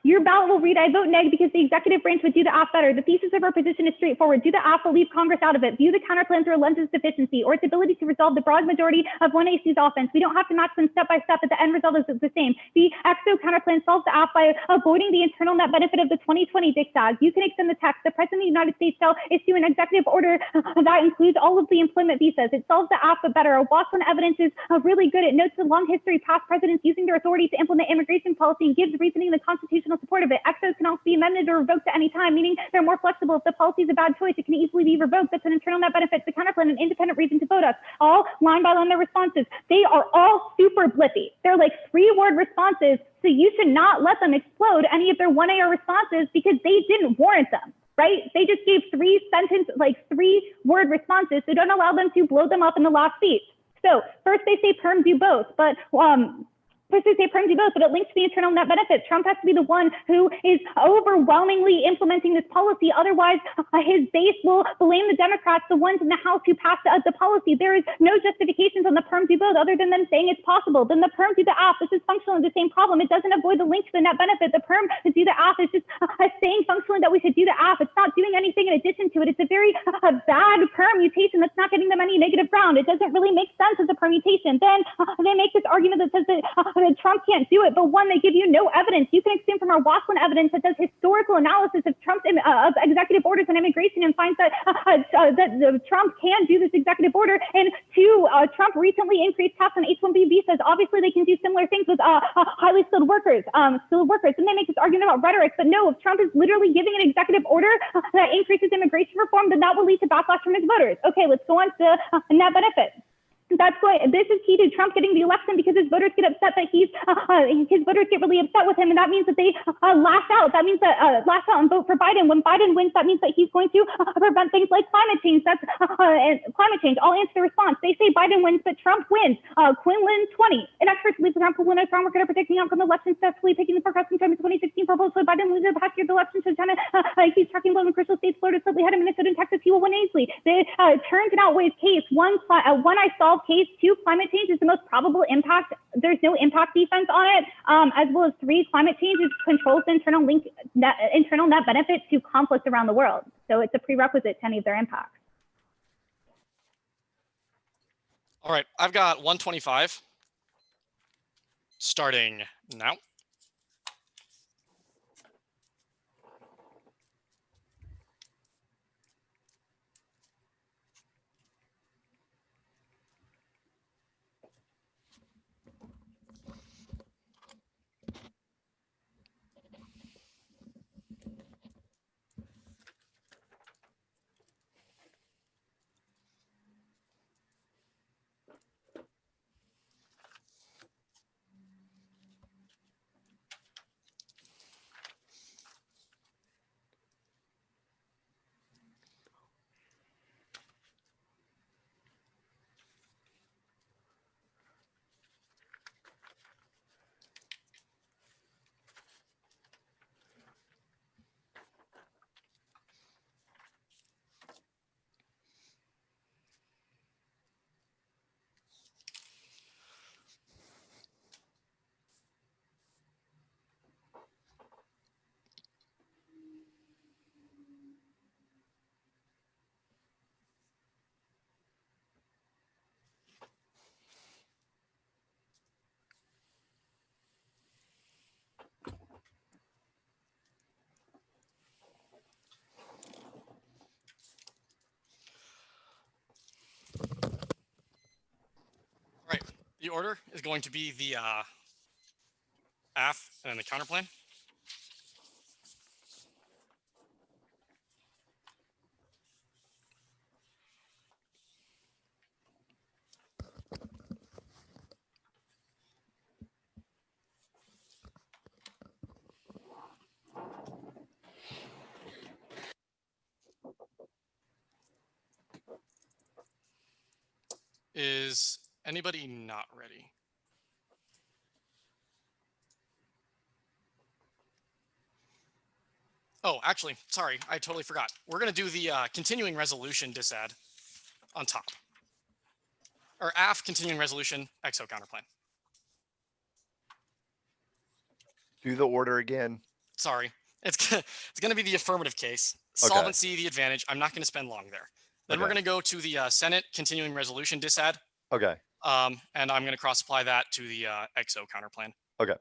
your ballot will read, I vote neg because the executive branch would do the AF better. The thesis of our position is straightforward. Do the AF, but leave Congress out of it. View the counter plan through a lens of deficiency or its ability to resolve the broad majority of one AC's offense. We don't have to match them step by step, but the end result is the same. The EXO counter plan solves the AF by avoiding the internal net benefit of the 2020 dictats. You can extend the text. The President of the United States shall issue an executive order that includes all of the employment visas. It solves the AF, but better. Our Watson evidence is really good. It notes the long history of past presidents using their authority to implement immigration policy and gives reasoning the constitutional support of it. EXOs can also be amended or revoked at any time, meaning they're more flexible. If the policy is a bad choice, it can easily be revoked. That's an internal net benefit. The counterplan, an independent reason to vote us. All line by line their responses. They are all super blippy. They're like 3-word responses, so you should not let them explode any of their 1AR responses because they didn't warrant them. Right? They just gave 3-word responses, so don't allow them to blow them up in the last speech. So first they say perm do both, but First, they say perm do both, but it links to the internal net benefit. Trump has to be the one who is overwhelmingly implementing this policy. Otherwise, his base will blame the Democrats, the ones in the House who passed the policy. There is no justifications on the perm do both other than them saying it's possible. Then the perm do the AF. This is functionally the same problem. It doesn't avoid the link to the net benefit. The perm to do the AF is just saying functionally that we should do the AF. It's not doing anything in addition to it. It's a very bad permutation that's not getting them any negative ground. It doesn't really make sense as a permutation. Then they make this argument that says that Trump can't do it, but one, they give you no evidence. You can assume from our Watson evidence that does historical analysis of Trump's of executive orders on immigration and finds that Trump can do this executive order. And two, Trump recently increased caps on H-1B visas. Obviously, they can do similar things with highly skilled workers. And they make this argument about rhetoric, but no, if Trump is literally giving an executive order that increases immigration reform, then that will lead to backlash from his voters. Okay, let's go on to net benefit. This is key to Trump getting the election because his voters get upset that his voters get really upset with him, and that means that they lash out. That means that lash out and vote for Biden. When Biden wins, that means that he's going to prevent things like climate change. That's climate change. I'll answer the response. They say Biden wins, but Trump wins. Quinlan 20. An experts believe Trump will win a strong record of predicting the outcome of the election, successfully picking the forecast from Trump in 2016 proposal. So Biden loses the past year of the election. So China, he's tracking blown in crucial states, Florida, slightly ahead of Minnesota and Texas. He will win easily. The turns and outweighs case. One I solve case. 2, climate change is the most probable impact. There's no impact defense on it. As well as 3, climate change controls the internal net benefit to conflict around the world. So it's a prerequisite to any of their impacts. All right, I've got 125 starting now. The order is going to be the AF and the counterplan. Is anybody not ready? Oh, actually, sorry, I totally forgot. We're going to do the continuing resolution disad on top. Or AF continuing resolution exo counterplan. Do the order again. Sorry. It's going to be the affirmative case. Solvency, the advantage. I'm not going to spend long there. Then we're going to go to the Senate continuing resolution disad. Okay. And I'm going to cross apply that to the exo counterplan. Okay.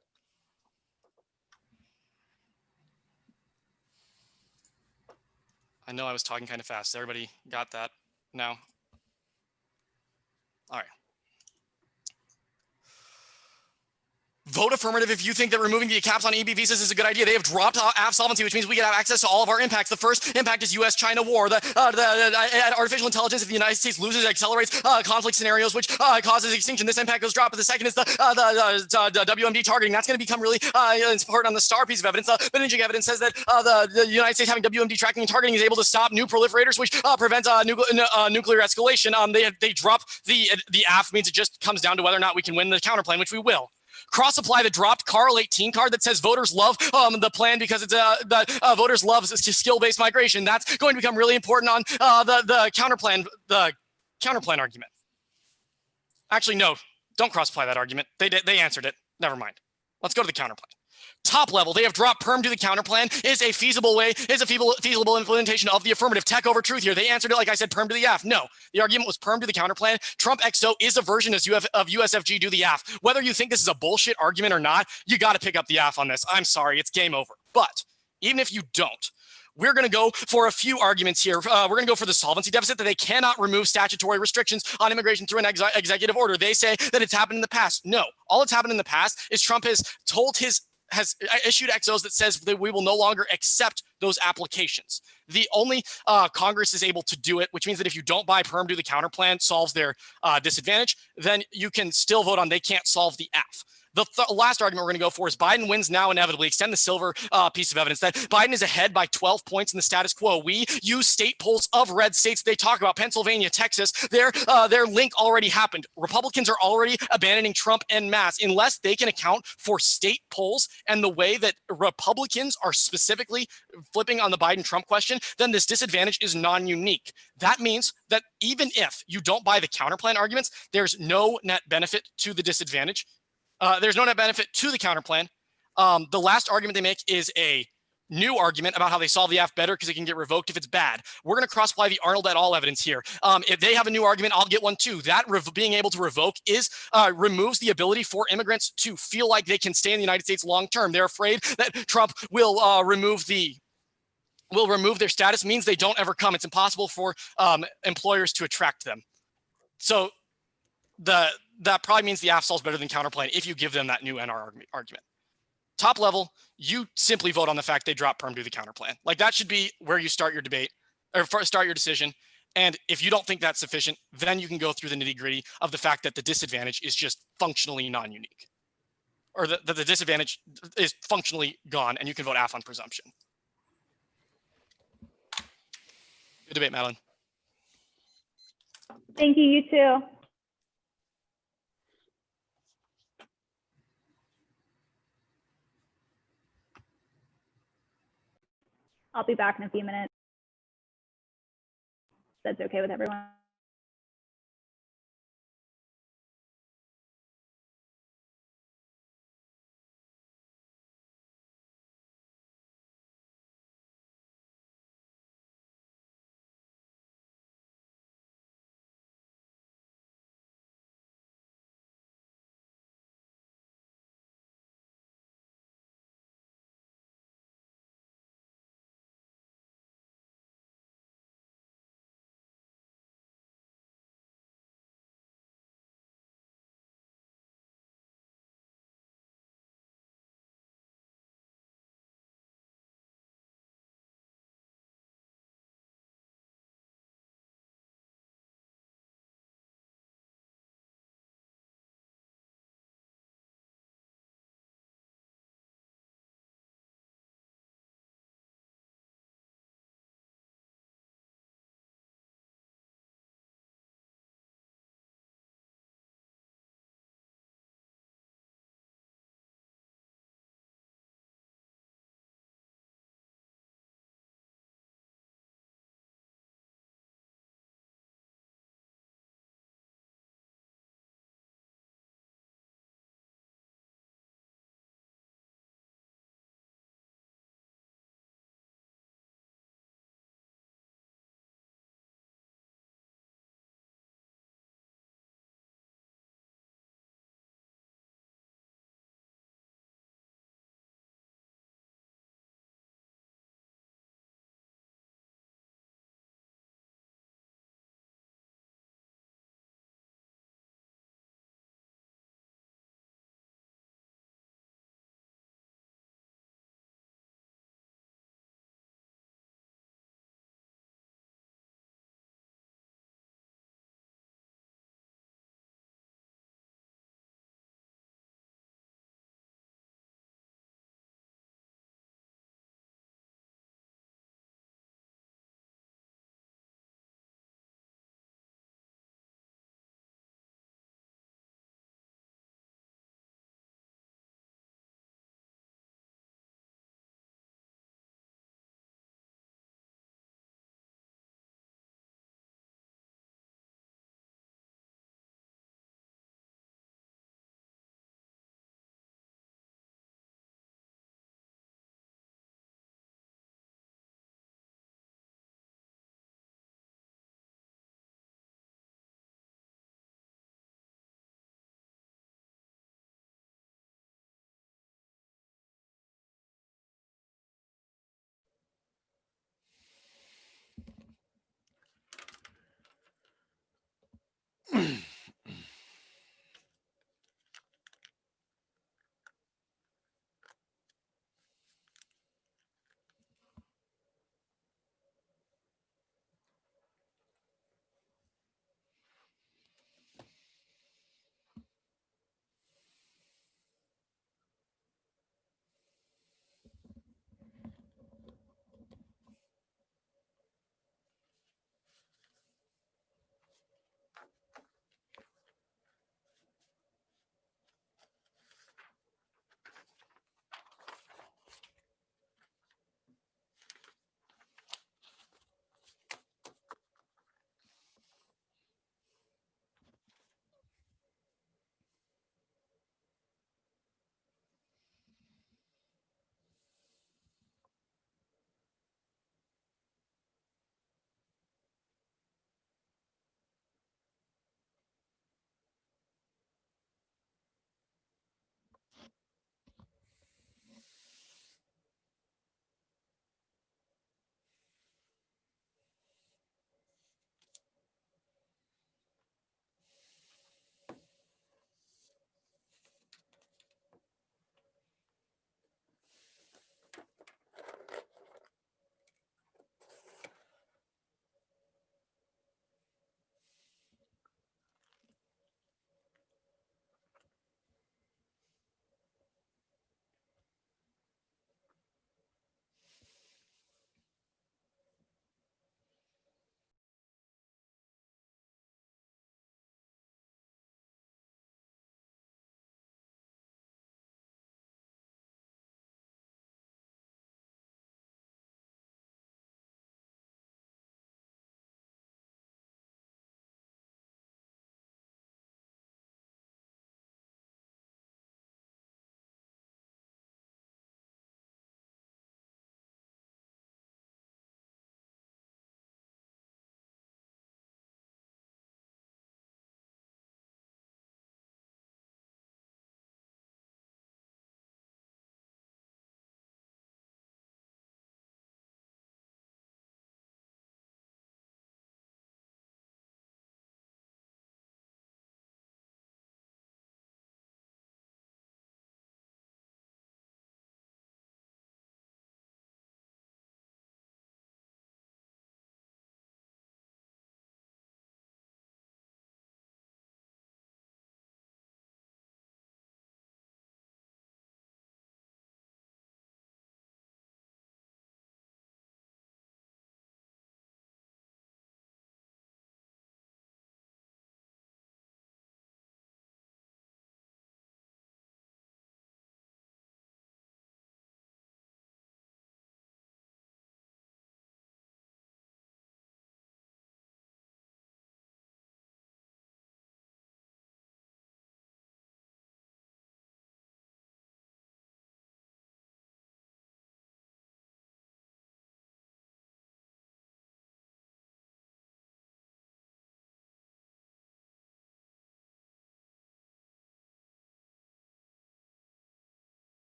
I know I was talking kind of fast. Everybody got that now? All right. Vote affirmative if you think that removing the caps on EB visas is a good idea. They have dropped AF solvency, which means we can have access to all of our impacts. The first impact is U.S.-China war. The artificial intelligence, if the United States loses, it accelerates conflict scenarios, which causes extinction. This impact goes drop. But the second is the WMD targeting. That's going to become really important on the STAR piece of evidence. The imaging evidence says that the United States having WMD tracking and targeting is able to stop new proliferators, which prevents nuclear escalation. They drop the AF, means it just comes down to whether or not we can win the counterplan, which we will. Cross-apply the dropped Carl 18 card that says voters love the plan because it's voters love skill-based migration. That's going to become really important on the counterplan argument. Actually, no, don't cross-apply that argument. They answered it. Never mind. Let's go to the counterplan. Top level, they have dropped perm to the counterplan is a feasible implementation of the affirmative. Tech over truth here. They answered it like I said, perm to the AF. No, the argument was perm to the counterplan. Trump XO is a version of USFG do the AF. Whether you think this is a bullshit argument or not, you got to pick up the AF on this. I'm sorry, it's game over. But even if you don't, we're going to go for a few arguments here. We're going to go for the solvency deficit, that they cannot remove statutory restrictions on immigration through an executive order. They say that it's happened in the past. No, all that's happened in the past is Trump has issued XOs that says that we will no longer accept those applications. The only Congress is able to do it, which means that if you don't buy perm to the counterplan solves their disadvantage, then you can still vote on they can't solve the AF. The last argument we're going to go for is Biden wins now inevitably. Extend the silver piece of evidence that Biden is ahead by 12 points in the status quo. We use state polls of red states they talk about, Pennsylvania, Texas. Their link already happened. Republicans are already abandoning Trump en masse unless they can account for state polls and the way that Republicans are specifically flipping on the Biden-Trump question. Then this disadvantage is non-unique. That means that even if you don't buy the counterplan arguments, there's no net benefit to the disadvantage. There's no net benefit to the counterplan. The last argument they make is a new argument about how they solve the AF better because it can get revoked if it's bad. We're going to cross-apply the Arnold et al. Evidence here. If they have a new argument, I'll get one too. That being able to revoke is removes the ability for immigrants to feel like they can stay in the United States long-term. They're afraid that Trump will remove their status, means they don't ever come. It's impossible for employers to attract them. So that probably means the AF solves better than counterplan if you give them that new NR argument. Top level, you simply vote on the fact they drop perm to the counterplan. Like that should be where you start your debate or start your decision. And if you don't think that's sufficient, then you can go through the nitty gritty of the fact that the disadvantage is just functionally non-unique, or that the disadvantage is functionally gone and you can vote AF on presumption. Good debate, Madelynn. Thank you, you too. I'll be back in a few minutes. That's okay with everyone.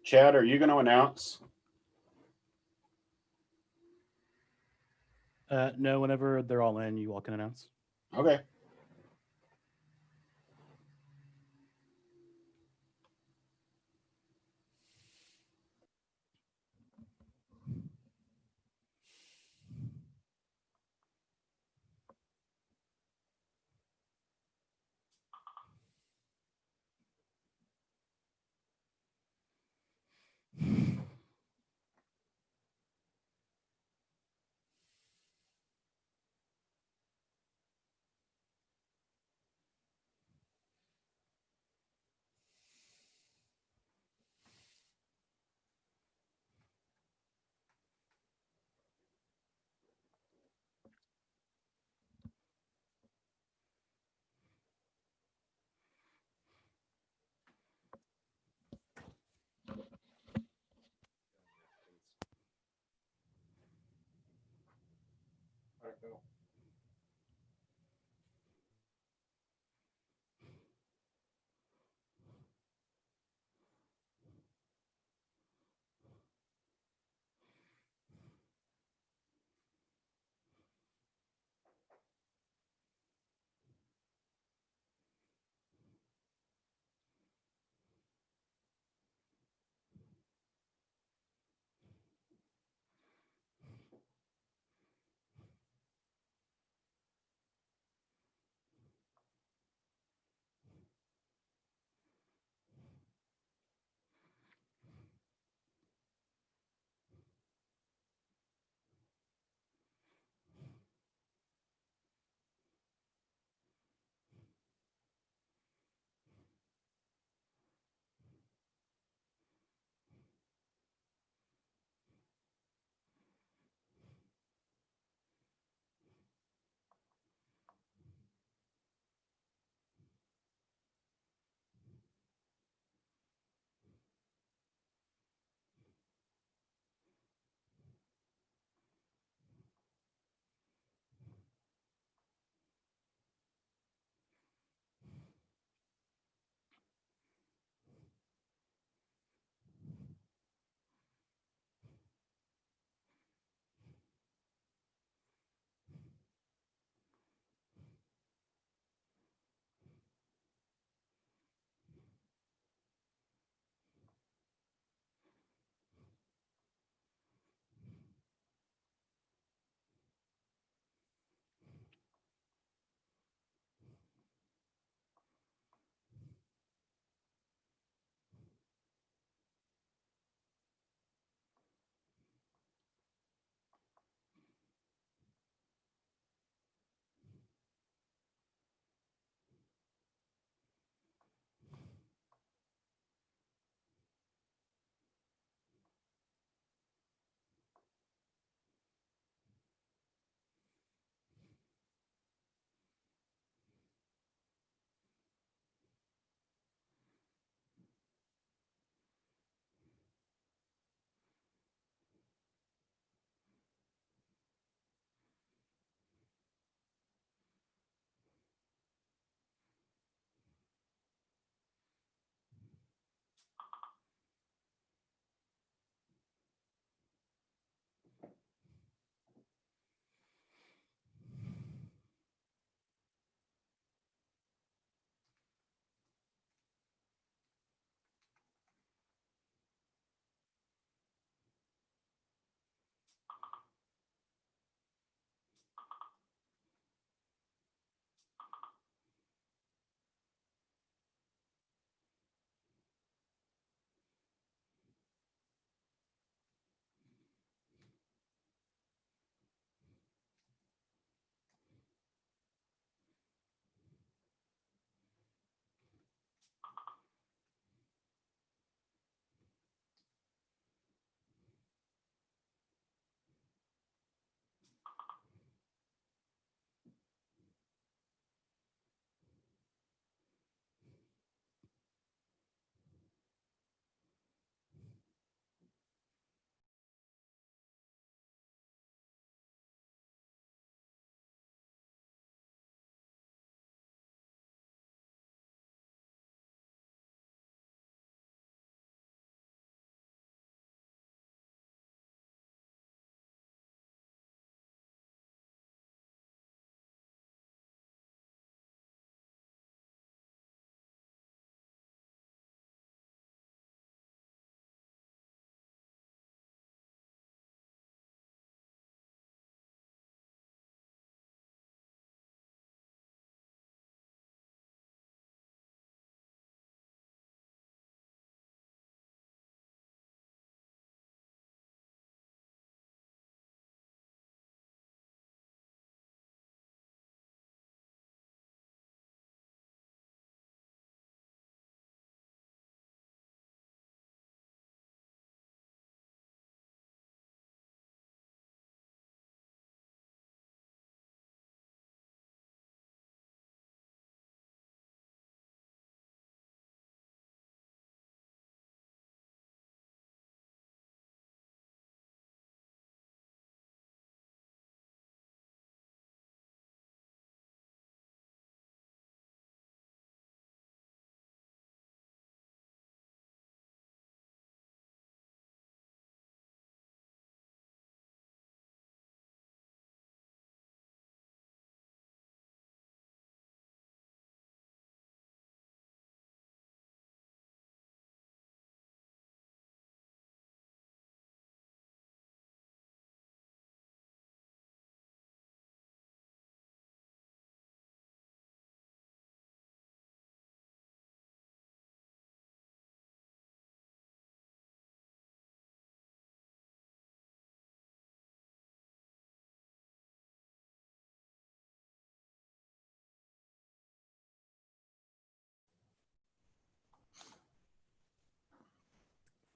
Chad, are you going to announce? No, whenever they're all in, you all can announce. Okay.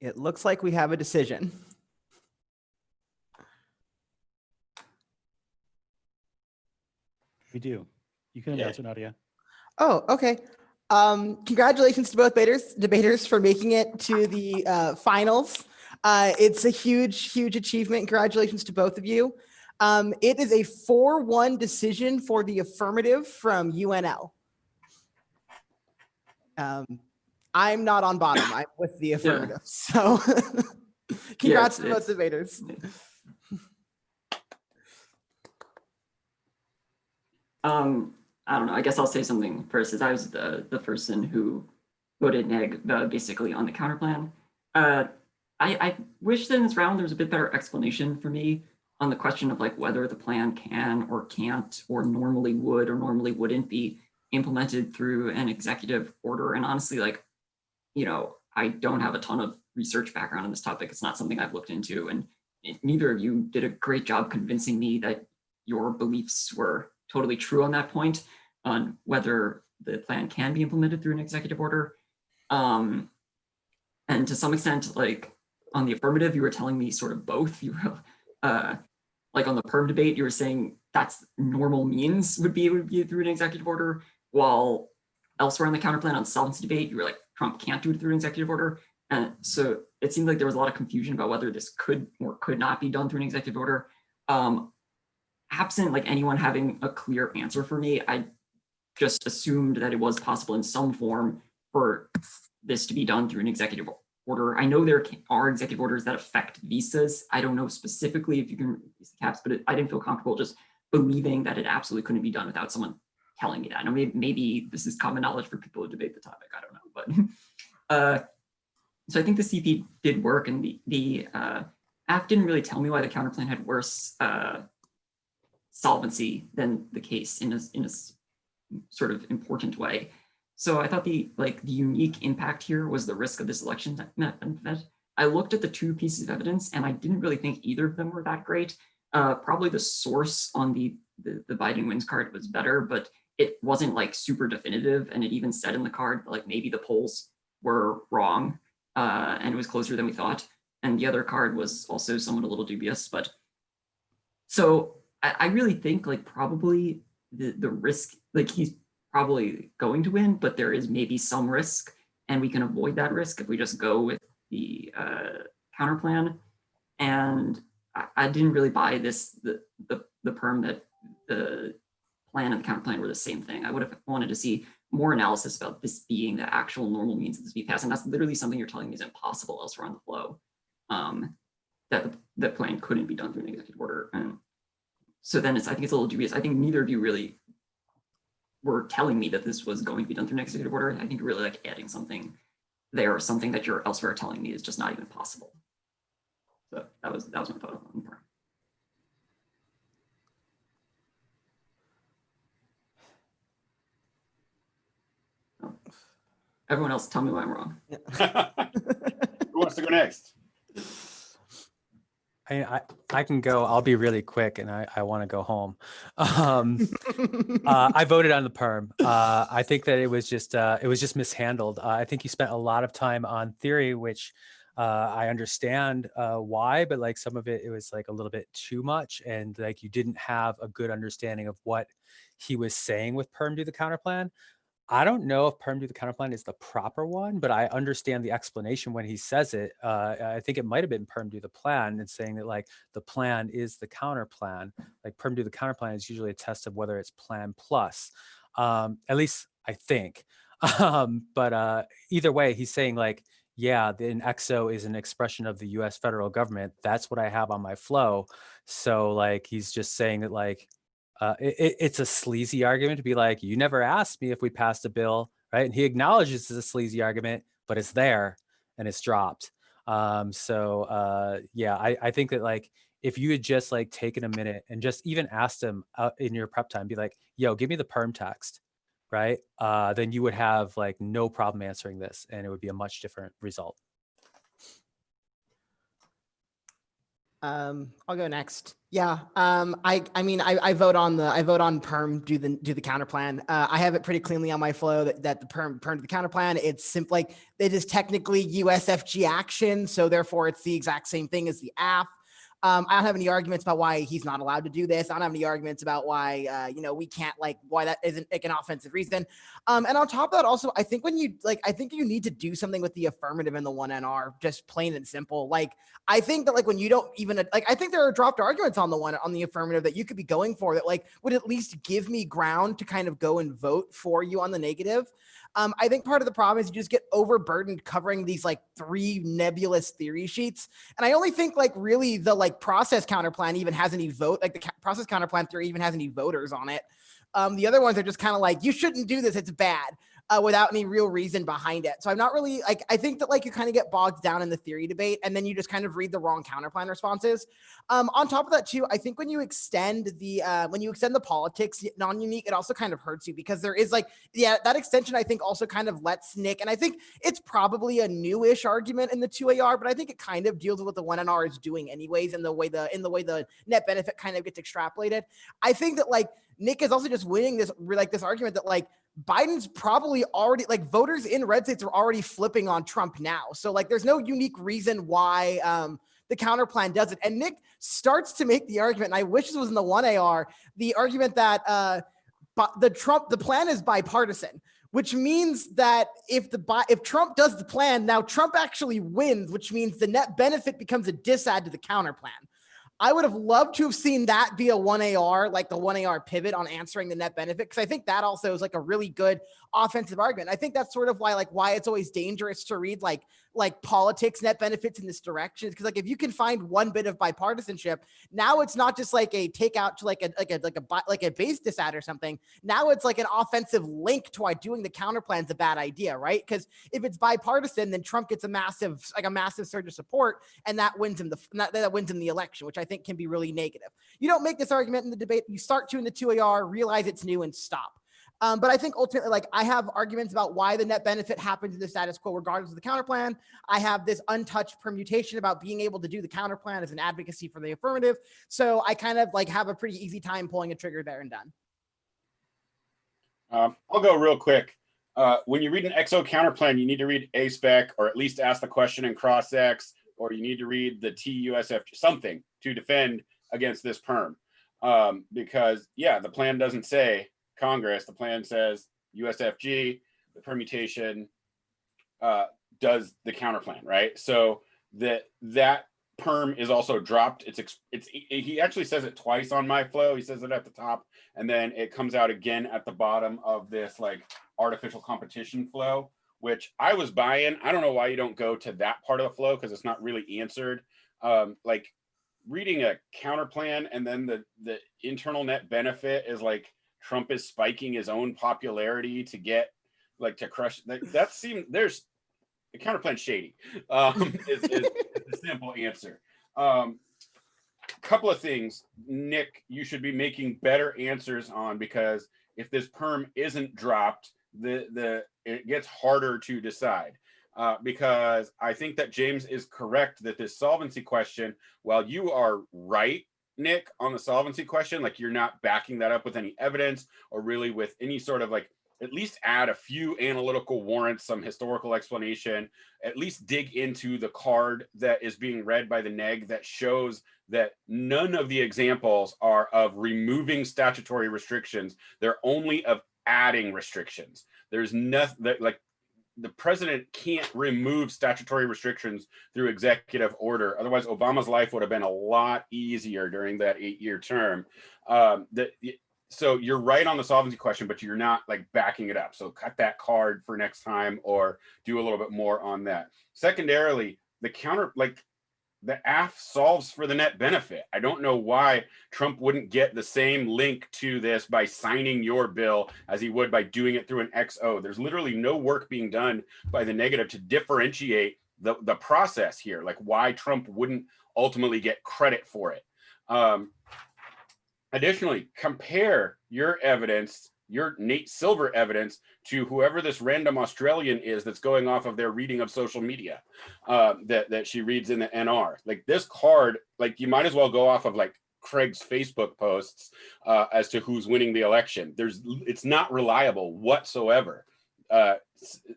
It looks like we have a decision. We do. You can announce it, Nadia. Oh, okay. Congratulations to both debaters for making it to the finals. It's a huge, huge achievement. Congratulations to both of you. It is a 4-1 decision for the affirmative from UNL. I'm not on bottom. I'm with the affirmative. So congrats to both debaters. I don't know. I guess I'll say something first, as I was the person who voted neg basically on the counter plan. I wish that in this round there was a bit better explanation for me on the question of like whether the plan can or can't or normally would or normally wouldn't be implemented through an executive order. And honestly, like, you know, I don't have a ton of research background on this topic. It's not something I've looked into, and neither of you did a great job convincing me that your beliefs were totally true on that point on whether the plan can be implemented through an executive order. And to some extent, like on the affirmative, you were telling me sort of both. You were like on the perm debate, you were saying that's normal means would be through an executive order, while elsewhere on the counter plan on solvency debate, you were like, Trump can't do it through an executive order. And so it seemed like there was a lot of confusion about whether this could or could not be done through an executive order. Absent like anyone having a clear answer for me, I just assumed that it was possible in some form for this to be done through an executive order. I know there are executive orders that affect visas. I don't know specifically if you can use the caps, but I didn't feel comfortable just believing that it absolutely couldn't be done without someone telling me that. I know maybe this is common knowledge for people who debate the topic. I don't know, but so I think the CP did work, and the act didn't really tell me why the counterplan had worse solvency than the case in a sort of important way. So I thought the unique impact here was the risk of this election event. I looked at the two pieces of evidence and I didn't really think either of them were that great. Probably the source on the Biden wins card was better, but it wasn't like super definitive. And it even said in the card, like maybe the polls were wrong and it was closer than we thought. And the other card was also somewhat a little dubious, but so I really think like probably the risk, like he's probably going to win, but there is maybe some risk and we can avoid that risk if we just go with the counter plan. And I didn't really buy the perm that the plan and the counter plan were the same thing. I would have wanted to see more analysis about this being the actual normal means that this be passed. And that's literally something you're telling me is impossible elsewhere on the flow, that the plan couldn't be done through an executive order. And so then I think it's a little dubious. I think neither of you really were telling me that this was going to be done through an executive order. I think you're really like adding something there, or something that you're elsewhere telling me is just not even possible. So that was my thought on the part. Oh. Everyone else, tell me why I'm wrong. Who wants to go next? I can go. I'll be really quick, and I want to go home. I voted on the perm. I think that it was just mishandled. I think you spent a lot of time on theory, which I understand why, but like some of it was like a little bit too much, and like you didn't have a good understanding of what he was saying with perm do the counter plan. I don't know if perm do the counter plan is the proper one, but I understand the explanation when he says it. I think it might have been perm do the plan and saying that like the plan is the counter plan. Like perm do the counter plan is usually a test of whether it's plan plus, at least I think. But either way, he's saying like, yeah, an EXO is an expression of the US federal government. That's what I have on my flow. So like, he's just saying that like, it's a sleazy argument to be like, you never asked me if we passed a bill, right? And he acknowledges it's a sleazy argument, but it's there and it's dropped. Yeah, I think that like, if you had just like taken a minute and just even asked him in your prep time, be like, yo, give me the perm text, right? Then you would have like no problem answering this and it would be a much different result. I'll go next. Yeah. I mean, I vote on perm, do the counter plan. I have it pretty cleanly on my flow that the perm to the counter plan. It's simple, like it is technically USFG action. So therefore it's the exact same thing as the AF. I don't have any arguments about why he's not allowed to do this. I don't have any arguments about why, we can't, like, why that isn't like an offensive reason. And on top of that, also, I think I think you need to do something with the affirmative in the 1NR, just plain and simple. Like, I think that, like, when you don't even, like, I think there are dropped arguments on the affirmative that you could be going for that, like, would at least give me ground to kind of go and vote for you on the negative. I think part of the problem is you just get overburdened covering these like 3 nebulous theory sheets. And I only think like really the like process counter plan even has any vote, like the process counter plan theory even has any voters on it. The other ones are just kind of like, you shouldn't do this, it's bad. Without any real reason behind it. So I'm not really like, I think that like you kind of get bogged down in the theory debate and then you just kind of read the wrong counterplan responses. On top of that too, I think when you extend the politics non-unique, it also kind of hurts you because there is like, yeah, that extension I think also kind of lets Nick, and I think it's probably a newish argument in the 2AR, but I think it kind of deals with what the 1NR is doing anyways in the way the net benefit kind of gets extrapolated. I think that like Nick is also just winning this argument that like Biden's probably already, like, voters in red states are already flipping on Trump now. So like there's no unique reason why the counter plan does it. And Nick starts to make the argument, and I wish this was in the 1AR, the argument that the plan is bipartisan, which means that if Trump does the plan, now Trump actually wins, which means the net benefit becomes a disadd to the counter plan. I would have loved to have seen that be a 1AR, like the 1AR pivot on answering the net benefit, because I think that also is like a really good offensive argument. I think that's sort of why it's always dangerous to read like politics net benefits in this direction, because like if you can find one bit of bipartisanship, now it's not just like a takeout to like a base disadd or something. Now it's like an offensive link to why doing the counter plan is a bad idea, right? Because if it's bipartisan, then Trump gets a massive surge of support, and that wins him the election, which I think can be really negative. You don't make this argument in the debate. You start to in the 2AR, realize it's new, and stop. But I think ultimately, like, I have arguments about why the net benefit happens in the status quo regardless of the counter plan. I have this untouched permutation about being able to do the counter plan as an advocacy for the affirmative. So I kind of like have a pretty easy time pulling a trigger there and done. I'll go real quick. When you read an XO counter plan, you need to read A-spec, or at least ask the question in cross-X, or you need to read the TUSF, something to defend against this perm. Because yeah, the plan doesn't say Congress, the plan says USFG, the permutation does the counter plan, right? So that perm is also dropped. He actually says it twice on my flow. He says it at the top, and then it comes out again at the bottom of this like artificial competition flow, which I was buying. I don't know why you don't go to that part of the flow, because it's not really answered. Like reading a counter plan and then the internal net benefit is like Trump is spiking his own popularity to get like to crush that seems there's the counter plan shady is the simple answer. Couple of things, Nick, you should be making better answers on, because if this perm isn't dropped, it gets harder to decide. Because I think that James is correct that this solvency question, while you are right, Nick, on the solvency question, like you're not backing that up with any evidence or really with any sort of like, at least add a few analytical warrants, some historical explanation, at least dig into the card that is being read by the neg that shows that none of the examples are of removing statutory restrictions. They're only of adding restrictions. There's nothing that like, the president can't remove statutory restrictions through executive order. Otherwise, Obama's life would have been a lot easier during that 8-year term. So you're right on the solvency question, but you're not like backing it up. So cut that card for next time or do a little bit more on that. Secondarily, the counter, like the AF solves for the net benefit. I don't know why Trump wouldn't get the same link to this by signing your bill as he would by doing it through an XO. There's literally no work being done by the negative to differentiate the process here, like why Trump wouldn't ultimately get credit for it. Additionally, compare your evidence your Nate Silver evidence to whoever this random Australian is that's going off of their reading of social media that she reads in the NR. Like this card, like you might as well go off of like Craig's Facebook posts as to who's winning the election. It's not reliable whatsoever.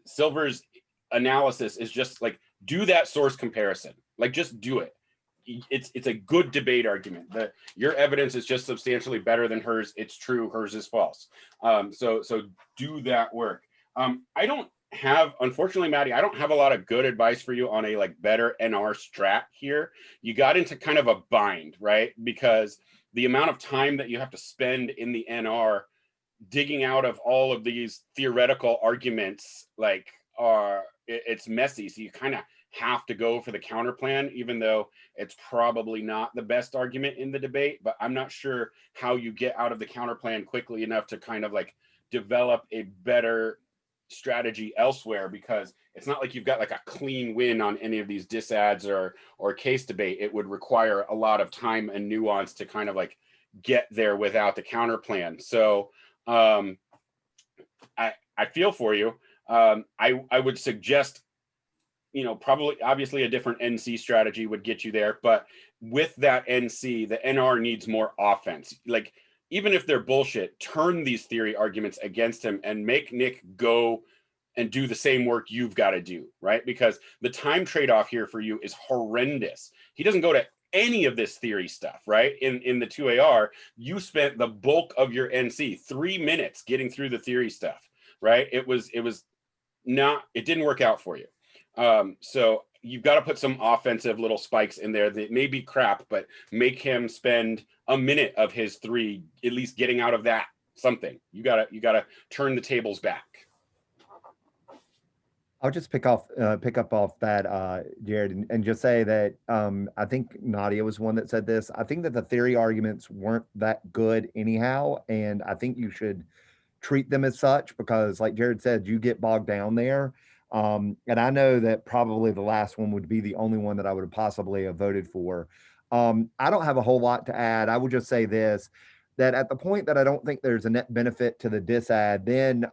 Silver's analysis is just like, do that source comparison. Like just do it. It's a good debate argument. Your evidence is just substantially better than hers. It's true. Hers is false. So do that work. I don't have, unfortunately, Maddie, I don't have a lot of good advice for you on a like better NR strat here. You got into kind of a bind, right? Because the amount of time that you have to spend in the NR digging out of all of these theoretical arguments, like it's messy. So you kind of have to go for the counter plan, even though it's probably not the best argument in the debate. But I'm not sure how you get out of the counter plan quickly enough to kind of like develop a better strategy elsewhere, because it's not like you've got like a clean win on any of these disads or case debate. It would require a lot of time and nuance to kind of like get there without the counter plan. So I feel for you. I would suggest, probably obviously a different NC strategy would get you there, but with that NC, the NR needs more offense. Like, even if they're bullshit, turn these theory arguments against him and make Nick go and do the same work you've got to do, right? Because the time trade-off here for you is horrendous. He doesn't go to any of this theory stuff, right? In the 2AR, you spent the bulk of your NC, 3 minutes getting through the theory stuff, right? It didn't work out for you. So you've got to put some offensive little spikes in there that may be crap, but make him spend a minute of his 3 at least getting out of that something. You gotta turn the tables back. I'll just pick up off that, Jared, and just say that I think Nadia was one that said this. I think that the theory arguments weren't that good anyhow, and I think you should treat them as such because, like Jared said, you get bogged down there. And I know that probably the last one would be the only one that I would have possibly have voted for. I don't have a whole lot to add. I would just say this, that at the point that I don't think there's a net benefit to the disad, then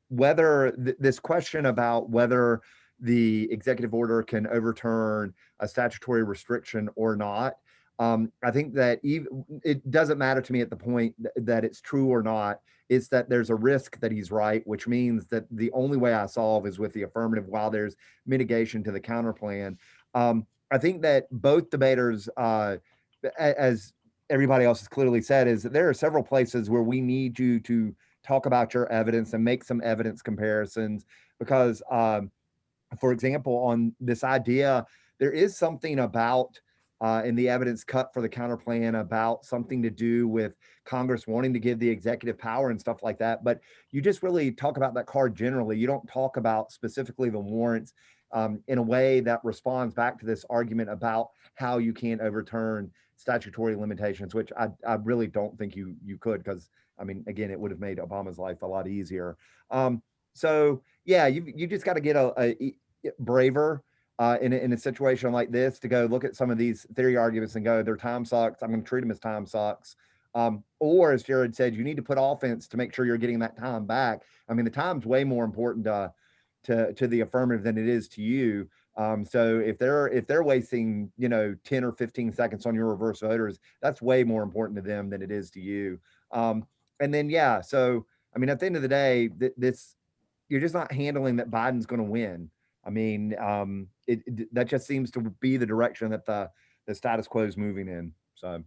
whether this question about whether the executive order can overturn a statutory restriction or not, I think that it doesn't matter to me at the point that it's true or not. It's that there's a risk that he's right, which means that the only way I solve is with the affirmative while there's mitigation to the counter plan. I think that both debaters, as everybody else has clearly said, is that there are several places where we need you to talk about your evidence and make some evidence comparisons because, for example, on this idea, there is something about in the evidence cut for the counter plan about something to do with Congress wanting to give the executive power and stuff like that. But you just really talk about that card generally. You don't talk about specifically the warrants in a way that responds back to this argument about how you can't overturn statutory limitations, which I really don't think you could, because I mean, again, it would have made Obama's life a lot easier. So yeah, you just got to get a braver in a situation like this to go look at some of these theory arguments and go, they're time sucks. I'm going to treat them as time sucks. Or as Jared said, you need to put offense to make sure you're getting that time back. I mean, the time's way more important to the affirmative than it is to you. So if they're wasting 10 or 15 seconds on your reverse voters, that's way more important to them than it is to you. And then yeah, so I mean, at the end of the day, you're just not handling that Biden's going to win. I mean, that just seems to be the direction that the status quo is moving in. So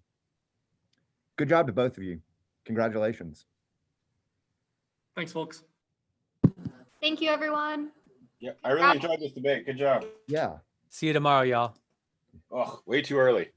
good job to both of you. Congratulations. Thanks, folks. Thank you, everyone. Yeah, I really enjoyed this debate. Good job. Yeah. See you tomorrow, y'all. Oh, way too early.